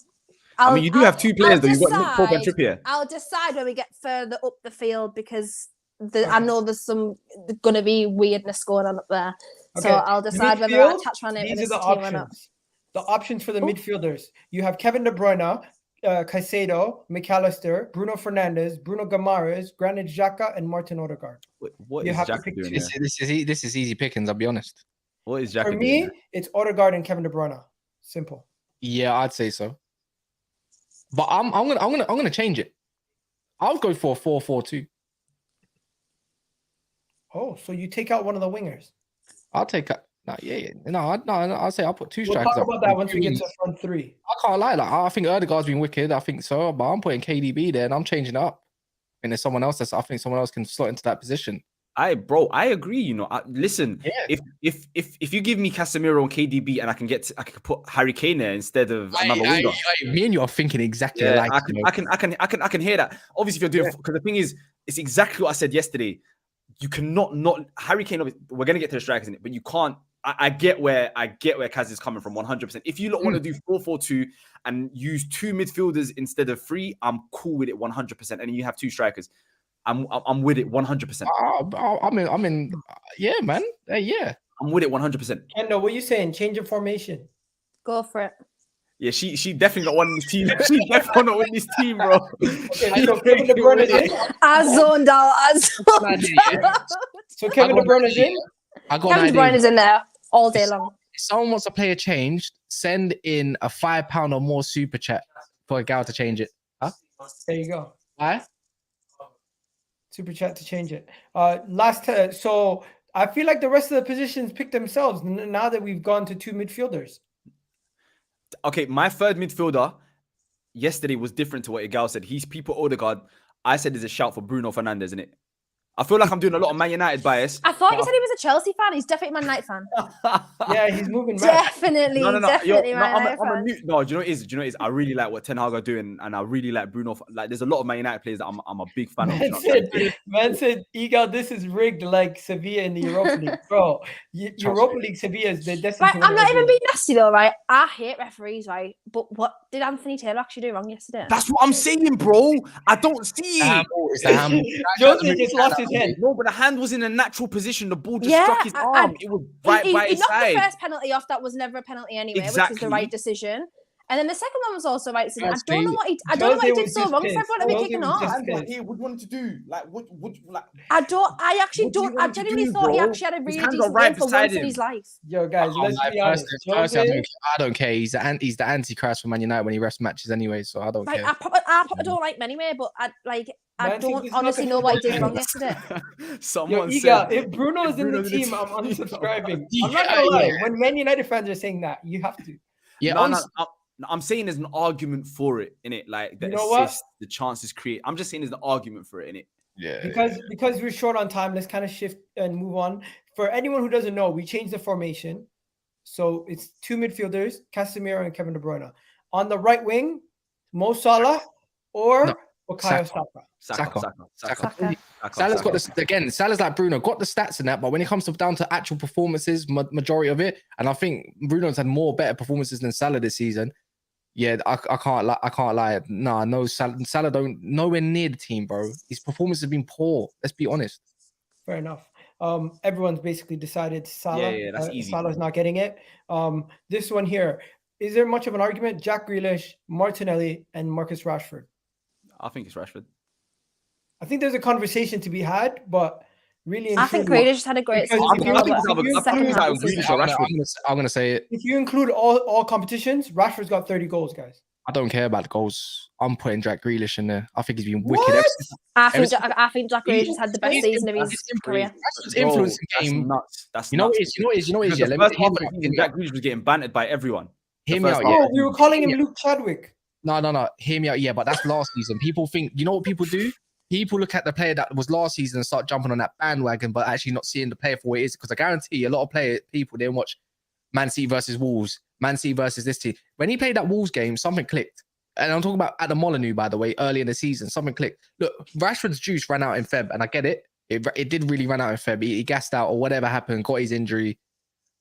I mean, you do have two players though. You've got Pope and Trippier. I'll decide when we get further up the field because I know there's going to be weirdness going on up there. Okay. So I'll decide whether I attach my name to this team or not. The options for the midfielders. You have Kevin De Bruyne, Caicedo, McAllister, Bruno Fernandes, Bruno Guimaraes, Granit Xhaka, and Martin Odegaard. What is Xhaka doing here? This is easy pickings, I'll be honest. What is Xhaka For me, it's Odegaard and Kevin De Bruyne. Simple. Yeah, I'd say so. But I'm gonna change it. I'll go for 4-4-2. Oh, so you take out one of the wingers? I'll take out. I'll say I'll put two strikers. We'll talk about that once we get to front three. I can't lie. Like I think Odegaard's been wicked. I think so, but I'm putting KDB there and I'm changing it up. And there's someone else I think someone else can slot into that position. I agree. You know, listen. Yeah. If you give me Casemiro and KDB and I can put Harry Kane there instead of another winger. Me and you are thinking exactly like. I can hear that. Obviously, if you're doing because the thing is, it's exactly what I said yesterday. You cannot not Harry Kane. We're gonna get to the strikers in it, but you can't. I get where Kaz is coming from 100%. If you want to do 4-4-2 and use two midfielders instead of three, I'm cool with it 100%. And you have two strikers. I'm with it 100%. I'm in. Yeah, man. Yeah. I'm with it 100%. Kendall, what are you saying? Change of formation. Go for it. Yeah, she definitely got one in this team. She's definitely not in this team, bro. Okay, so Kevin De Bruyne is in. I zoned out. So Kevin De Bruyne is in. Kevin De Bruyne is in there all day long. If someone wants a player changed, send in a £5 or more super chat for a gal to change it. Huh? There you go. Why? Super chat to change it. So I feel like the rest of the positions pick themselves now that we've gone to two midfielders. Okay, my third midfielder yesterday was different to what Egal said. He's people Odegaard. I said there's a shout for Bruno Fernandes, isn't it? I feel like I'm doing a lot of Man United bias. I thought you said he was a Chelsea fan. He's definitely Man United fan. Yeah, he's moving back. Definitely. No. Definitely Man United fan. Do you know what it is? I really like what Ten Hag are doing, and I really like Bruno. Like, there's a lot of Man United players that I'm a big fan of. Man said, Egal, this is rigged like Sevilla in the Europa League. Bro, Europa League Sevilla is the destined. Right, I'm not even being nasty though, right? I hate referees, right? But what did Anthony Taylor actually do wrong yesterday? That's what I'm saying, bro. I don't see it. Jose just lost his head. No, but the hand was in a natural position. The ball just struck his arm. It was right by his side. He knocked the first penalty off. That was never a penalty anyway, which is the right decision. And then the second one was also right. I don't know what he did so wrong for everyone to be kicking off. What he would want to do, like what like. I genuinely thought he actually had a really decent game for once in his life. Yo, guys, let's be honest. I don't care. He's the antichrist for Man United when he refs matches anyway, so I don't care. I probably don't like him anyway, but I don't honestly know what he did wrong yesterday. Someone said, if Bruno is in the team, I'm unsubscribing. I'm not gonna lie. When Man United fans are saying that, you have to. Yeah, I'm saying there's an argument for it, innit? Like the assist, the chances create. I'm just saying there's an argument for it, innit? Yeah. Because we're short on time, let's kind of shift and move on. For anyone who doesn't know, we changed the formation. So it's two midfielders, Casemiro and Kevin De Bruyne. On the right wing, Mo Salah or Bukayo Saka. Salah's got this again. Salah's like Bruno, got the stats in that, but when it comes down to actual performances, majority of it, and I think Bruno's had more better performances than Salah this season. Yeah, I can't lie. No, Salah don't nowhere near the team, bro. His performance has been poor. Let's be honest. Fair enough. Everyone's basically decided Salah. Yeah, that's easy. Salah's not getting it. This one here, is there much of an argument? Jack Grealish, Martinelli, and Marcus Rashford. I think it's Rashford. I think there's a conversation to be had, but really, I think Grealish had a great because season. if you- but if you- second half of the Grealish season- or Rashford. I'm gonna say it. if you include all competitions, Rashford's got 30 goals, guys. I don't care about the goals. I'm putting Jack Grealish in there. I think he's been What? wicked. I think Jack Grealish has had the best season of his career. Rashford's influence in That's game. nuts. That's You know nuts. what it is. You know what it is. You know what it is. Because Yeah, the let first me half of the season, Jack Grealish was getting bantered by everyone. hear the me first out. half. Yeah. Oh, we were calling him Yeah. Luke Chadwick. No. Hear me out. Yeah, but that's last season. People think, you know what people do? People look at the player that was last season and start jumping on that bandwagon, but actually not seeing the player for what it is. Because I guarantee a lot of people didn't watch Man City versus Wolves, Man City versus this team. When he played that Wolves game, something clicked. And I'm talking about at the Molyneux, by the way, early in the season, something clicked. Look, Rashford's juice ran out in Feb, and I get it. It did really run out in Feb. He gassed out or whatever happened, got his injury.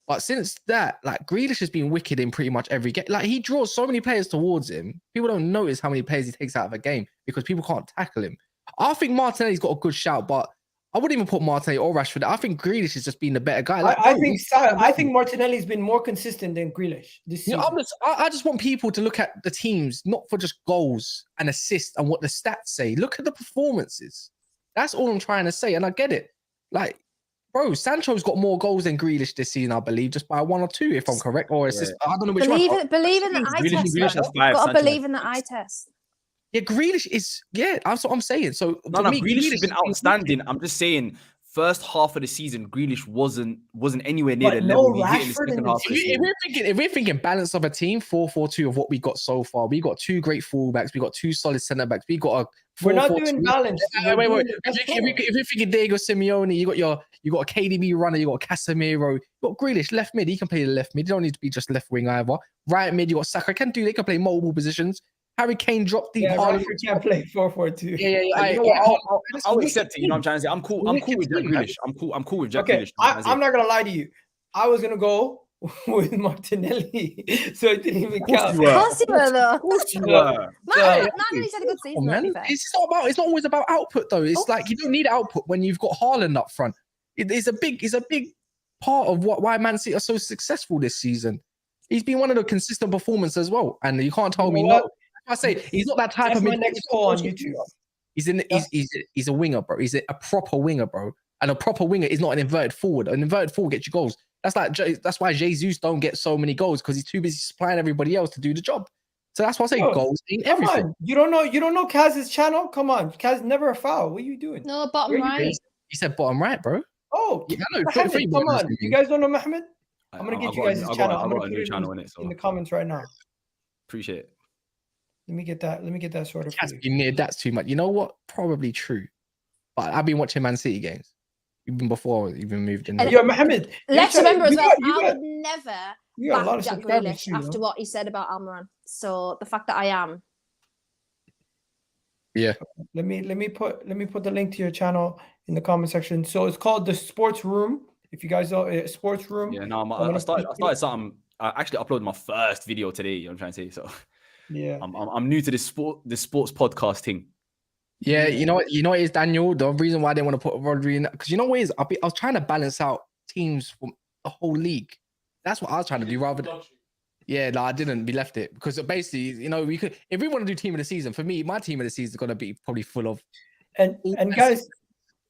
But since that, like, Grealish has been wicked in pretty much every game. Like, he draws so many players towards him. People don't notice how many players he takes out of a game because people can't tackle him. I think Martinelli's got a good shout, but I wouldn't even put Martinelli or Rashford. I think Grealish has just been the better guy. Like, I think Martinelli's been more consistent than Grealish this season. I just want people to look at the teams, not for just goals and assists and what the stats say. Look at the performances. That's all I'm trying to say. And I get it. Like, bro, Sancho's got more goals than Grealish this season, I believe, just by 1 or 2, if I'm correct. Or assist. I don't know which one. Believe in the eye test. Grealish has 5, Got to Sancho believe has in the eye test. Yeah, Grealish is, that's what I'm saying. So, No, Grealish has been outstanding. I'm just saying, first half of the season, Grealish wasn't anywhere near But the no level he hit in the Rashford second in half the of the season. If we're thinking balance of a team, 4-4-2 of what we got so far, we got 2 great fullbacks, we got 2 solid centre backs, we got a 4-4-2. We're not doing balance. Wait. If we're thinking Diego Simeone, you got a KDB runner, you got a Casemiro, you got Grealish left mid. He can play the left mid. You don't need to be just left wing either. Right mid, you got Saka. They can play multiple positions. Harry Kane dropped deep. Yeah, Rashford can't play 4-4-2. I'll accept it. You know what I'm trying to say? I'm cool with Jack Grealish. I'm cool with Jack Grealish. I'm not gonna lie to you. I was gonna go with Martinelli, so it didn't even count. Of course you were, though. Martinelli's had a good Oh, season, man. to be fair. It's not always about output though. It's like you don't need output when you've got Haaland up front. It's a big part of why Man City are so successful this season. He's been one of the consistent performers as well, and you can't tell me no. I say he's not that type of. That's my next call on YouTube. He's a winger, bro. He's a proper winger, bro. And a proper winger is not an inverted forward. An inverted forward gets you goals. That's why Jesus don't get so many goals because he's too busy supplying everybody else to do the job. So that's why I say goals ain't everything. On. You don't know Kaz's channel? Come on, Kaz never a foul. What are you doing? No, bottom right. He said bottom right, bro. Oh, yeah, I know. Mohamed, come on. You guys don't know Mohamed? I'm gonna get you guys his channel. I'm gonna put it in the comments right now. Appreciate it. Let me get that sorted for you. That's too much. You know what? Probably true. But I've been watching Man City games even before even moved in. Yeah, Mohamed. Let's remember as well. I would never back Jack Grealish too, after what he said about Almiron. So the fact that I am. Yeah. Let me put the link to your channel in the comment section. So it's called the Sports Room. If you guys know Sports Room. Yeah, no, I started something. I actually uploaded my first video today. You know what I'm trying to say? So yeah, I'm new to this sports podcast thing. Yeah, you know what it is, Daniel. The reason why I didn't want to put Rodri in, because you know what it is, I was trying to balance out teams from the whole league. That's what I was trying to do, rather than. Yeah, no, I didn't. We left it because basically, we could, if we want to do team of the season. For me, my team of the season is going to be probably full of. And guys,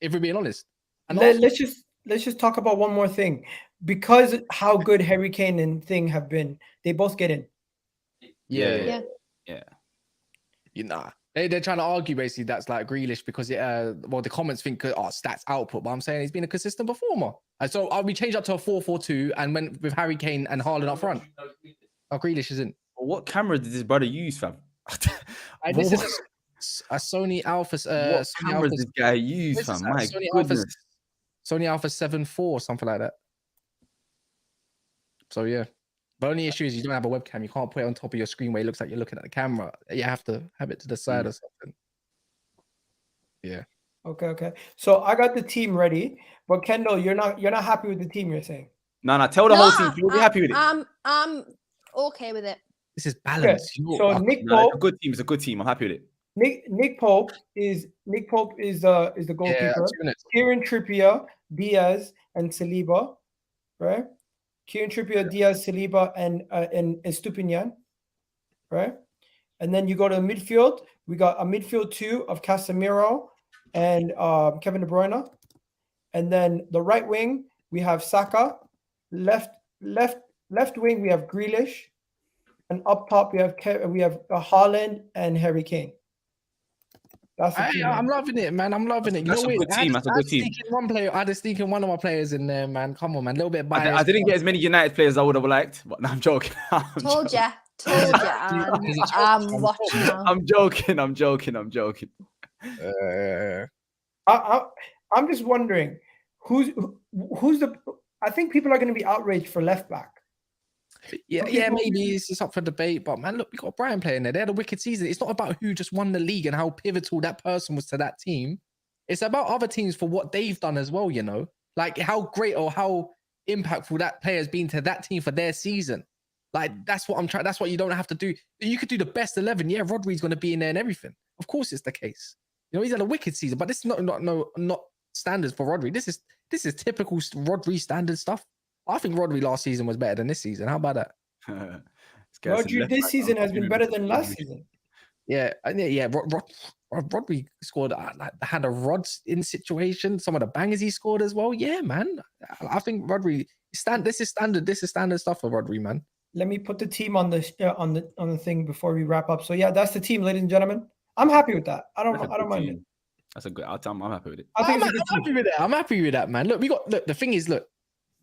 if we're being honest, and let's just talk about one more thing, because how good Harry Kane and Thing have been, they both get in. Yeah. They're trying to argue basically that's like Grealish because the comments think stats output, but I'm saying he's been a consistent performer. And so we change up to a 4-4-2 and went with Harry Kane and Haaland up front. Grealish isn't. What camera did this brother use, fam? This is a Sony Alpha. What camera did this guy use, fam? My goodness. Sony Alpha 7.4, something like that. So yeah. The only issue is you don't have a webcam. You can't put it on top of your screen where it looks like you're looking at the camera. You have to have it to the side or something. Yeah. Okay. So I got the team ready, but Kendall, you're not happy with the team. You're saying? No. Tell the whole team. You'll be happy with it. I'm okay with it. This is balance. Okay. So Nick Pope, it's a good team. I'm happy with it. Nick Pope is the goalkeeper. Kieran Trippier, Diaz, and Saliba, right? Kieran Trippier, Diaz, Saliba, and Estupinian, right? And then you go to the midfield. We got a midfield 2 of Casemiro and Kevin De Bruyne. And then the right wing, we have Saka. Left wing, we have Grealish. And up top, we have Haaland and Harry Kane. That's the team. I'm loving it, man. I'm loving it. That's a good team. That's a good team. I had to sneak in one of my players in there, man. Come on, man. A little bit biased. I didn't get as many United players as I would have liked, but no, I'm joking. Told ya. I'm watching now. I'm joking. I'm just wondering who's the. I think people are going to be outraged for left back. Yeah, maybe it's up for debate, but man, look, we got Brian playing there. They had a wicked season. It's not about who just won the league and how pivotal that person was to that team. It's about other teams for what they've done as well, you know, like how great or how impactful that player has been to that team for their season. Like that's what I'm trying. That's what you don't have to do. You could do the best 11. Yeah, Rodri's going to be in there and everything. Of course, it's the case. You know, he's had a wicked season, but this is not standards for Rodri. This is typical Rodri standard stuff. I think Rodri last season was better than this season. How about that? Rodri this season has been better than last season. Yeah. Rodri scored had a rods in situation. Some of the bangers he scored as well. Yeah, man. I think Rodri this is standard stuff for Rodri, man. Let me put the team on the thing before we wrap up. So yeah, that's the team, ladies and gentlemen. I'm happy with that. I don't mind it. That's a good. I'm happy with it. I'm happy with that, man. Look, the thing is, look.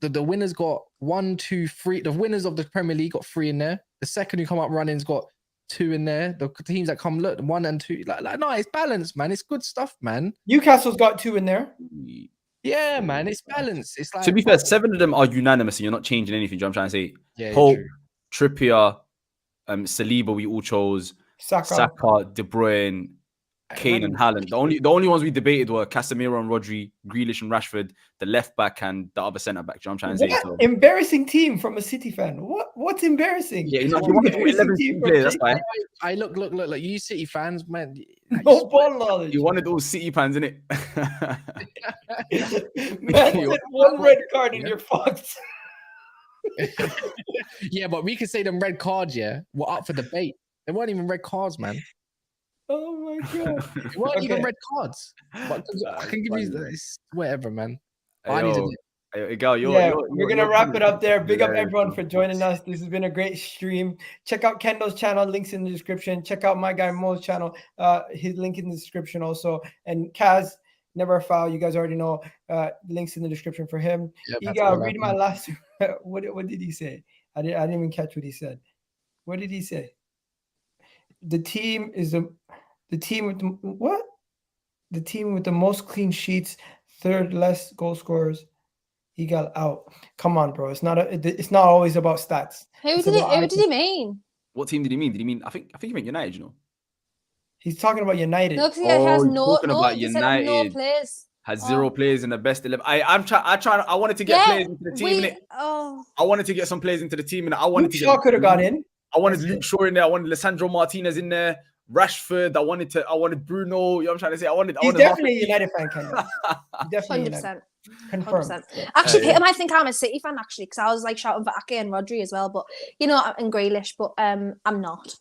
The winners got 1, 2, 3. The winners of the Premier League got 3 in there. The second who come up running's got 2 in there. The teams that come 1 and 2, no, it's balanced, man. It's good stuff, man. Newcastle's got 2 in there. Yeah, man, it's balanced. It's like, to be fair, 7 of them are unanimous, and you're not changing anything. Do you know what I'm trying to say? Yeah, Pope, Trippier, Saliba, we all chose. Saka, De Bruyne, Kane and Haaland. The only ones we debated were Casemiro and Rodri, Grealish and Rashford, the left back and the other centre back. Do you know what I'm trying to say? So, embarrassing team from a City fan. What's embarrassing? Yeah, you wanted to 11 City players. That's fine. Look. You City fans, man. No ball knowledge. You wanted all City fans, innit? Man, one red card and you're fucked. Yeah, but we could say them red cards, yeah, were up for debate. They weren't even red cards, man. Oh my god! It weren't even red cards. But I can give you this, whatever, man. Egal, we're gonna wrap it up there. Big up everyone for joining us. This has been a great stream. Check out Kendall's channel, links in the description. Check out my guy Mo's channel, his link in the description also. And Kaz, never a foul. You guys already know. Links in the description for him. Egal, read my last. What did he say? I didn't even catch what he said. What did he say? The team with the most clean sheets, 3rd less goal scorers. Egal out. Come on, bro. It's not always about stats. Who did he mean? What team did he mean? Did he mean? I think he meant United. You know. He's talking about United. No, because he has no players. Has 0 players in the best 11. I wanted to get players into the team. I wanted to get some players into the team, and I wanted Shaw could have gone in. I wanted Luke Shaw in there. I wanted Lisandro Martinez in there. Rashford. I wanted Bruno. You know what I'm trying to say? He's definitely a United fan, Kendall. Definitely 100%. Confirmed. 100%. Actually, Peter might think I'm a City fan, actually, because I was like shouting for Ake and Rodri as well. But you know, and Grealish, but I'm not.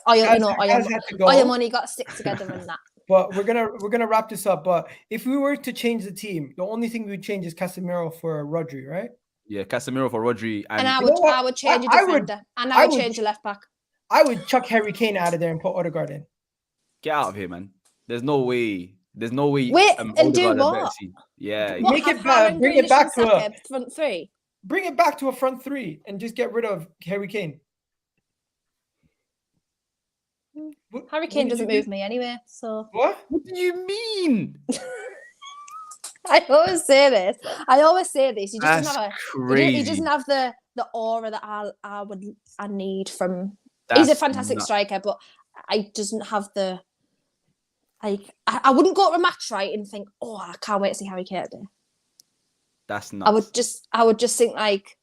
Your money got to stick together in that. But we're gonna wrap this up. But if we were to change the team, the only thing we would change is Casemiro for Rodri, right? Yeah, Casemiro for Rodri, and I would change a defender, and I would change a left back. I would chuck Harry Kane out of there and put Odegaard in. Get out of here, man. There's no way. Wait, and do what? Yeah. Make it back. Bring it back to a front 3. Bring it back to a front 3 and just get rid of Harry Kane. Harry Kane doesn't move me anyway. So what? What do you mean? I always say this. He doesn't have the aura that I need from. He's a fantastic striker, but I doesn't have the. Like I wouldn't go to a match and think, oh, I can't wait to see Harry Kane today. That's not. I would just think like,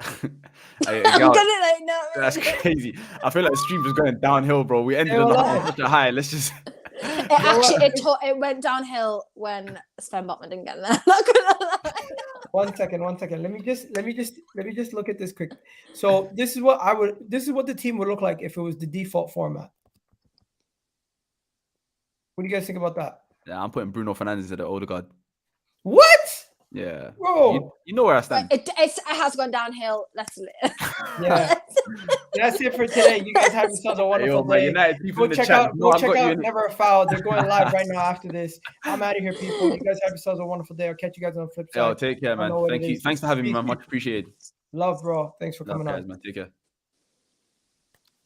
Hey, I'm Egal, gonna like no. that's crazy. I feel like the stream was going downhill, bro. We ended Yeah, on well, such a high. Let's just. It went downhill when Sven Botman didn't get there. Not gonna lie. 1 second. Let me just look at this quick. So this is what the team would look like if it was the default format. What do you guys think about that? Yeah, I'm putting Bruno Fernandes at the Odegaard. What? Yeah, Bro. you know where I stand. It has gone downhill. Let's Yeah. That's it for today. You guys have yourselves a wonderful Man day. United people Go in the check chat. out, No, I've got you in- Never a Foul. They're going live right now after this. I'm out of here, people. You guys have yourselves a wonderful day. I'll catch you guys on the flip side. Yo, take care, man. Thank you. Thanks for having me, man. Much appreciated. Love, bro. Thanks for Love, coming on. guys, man. Take care.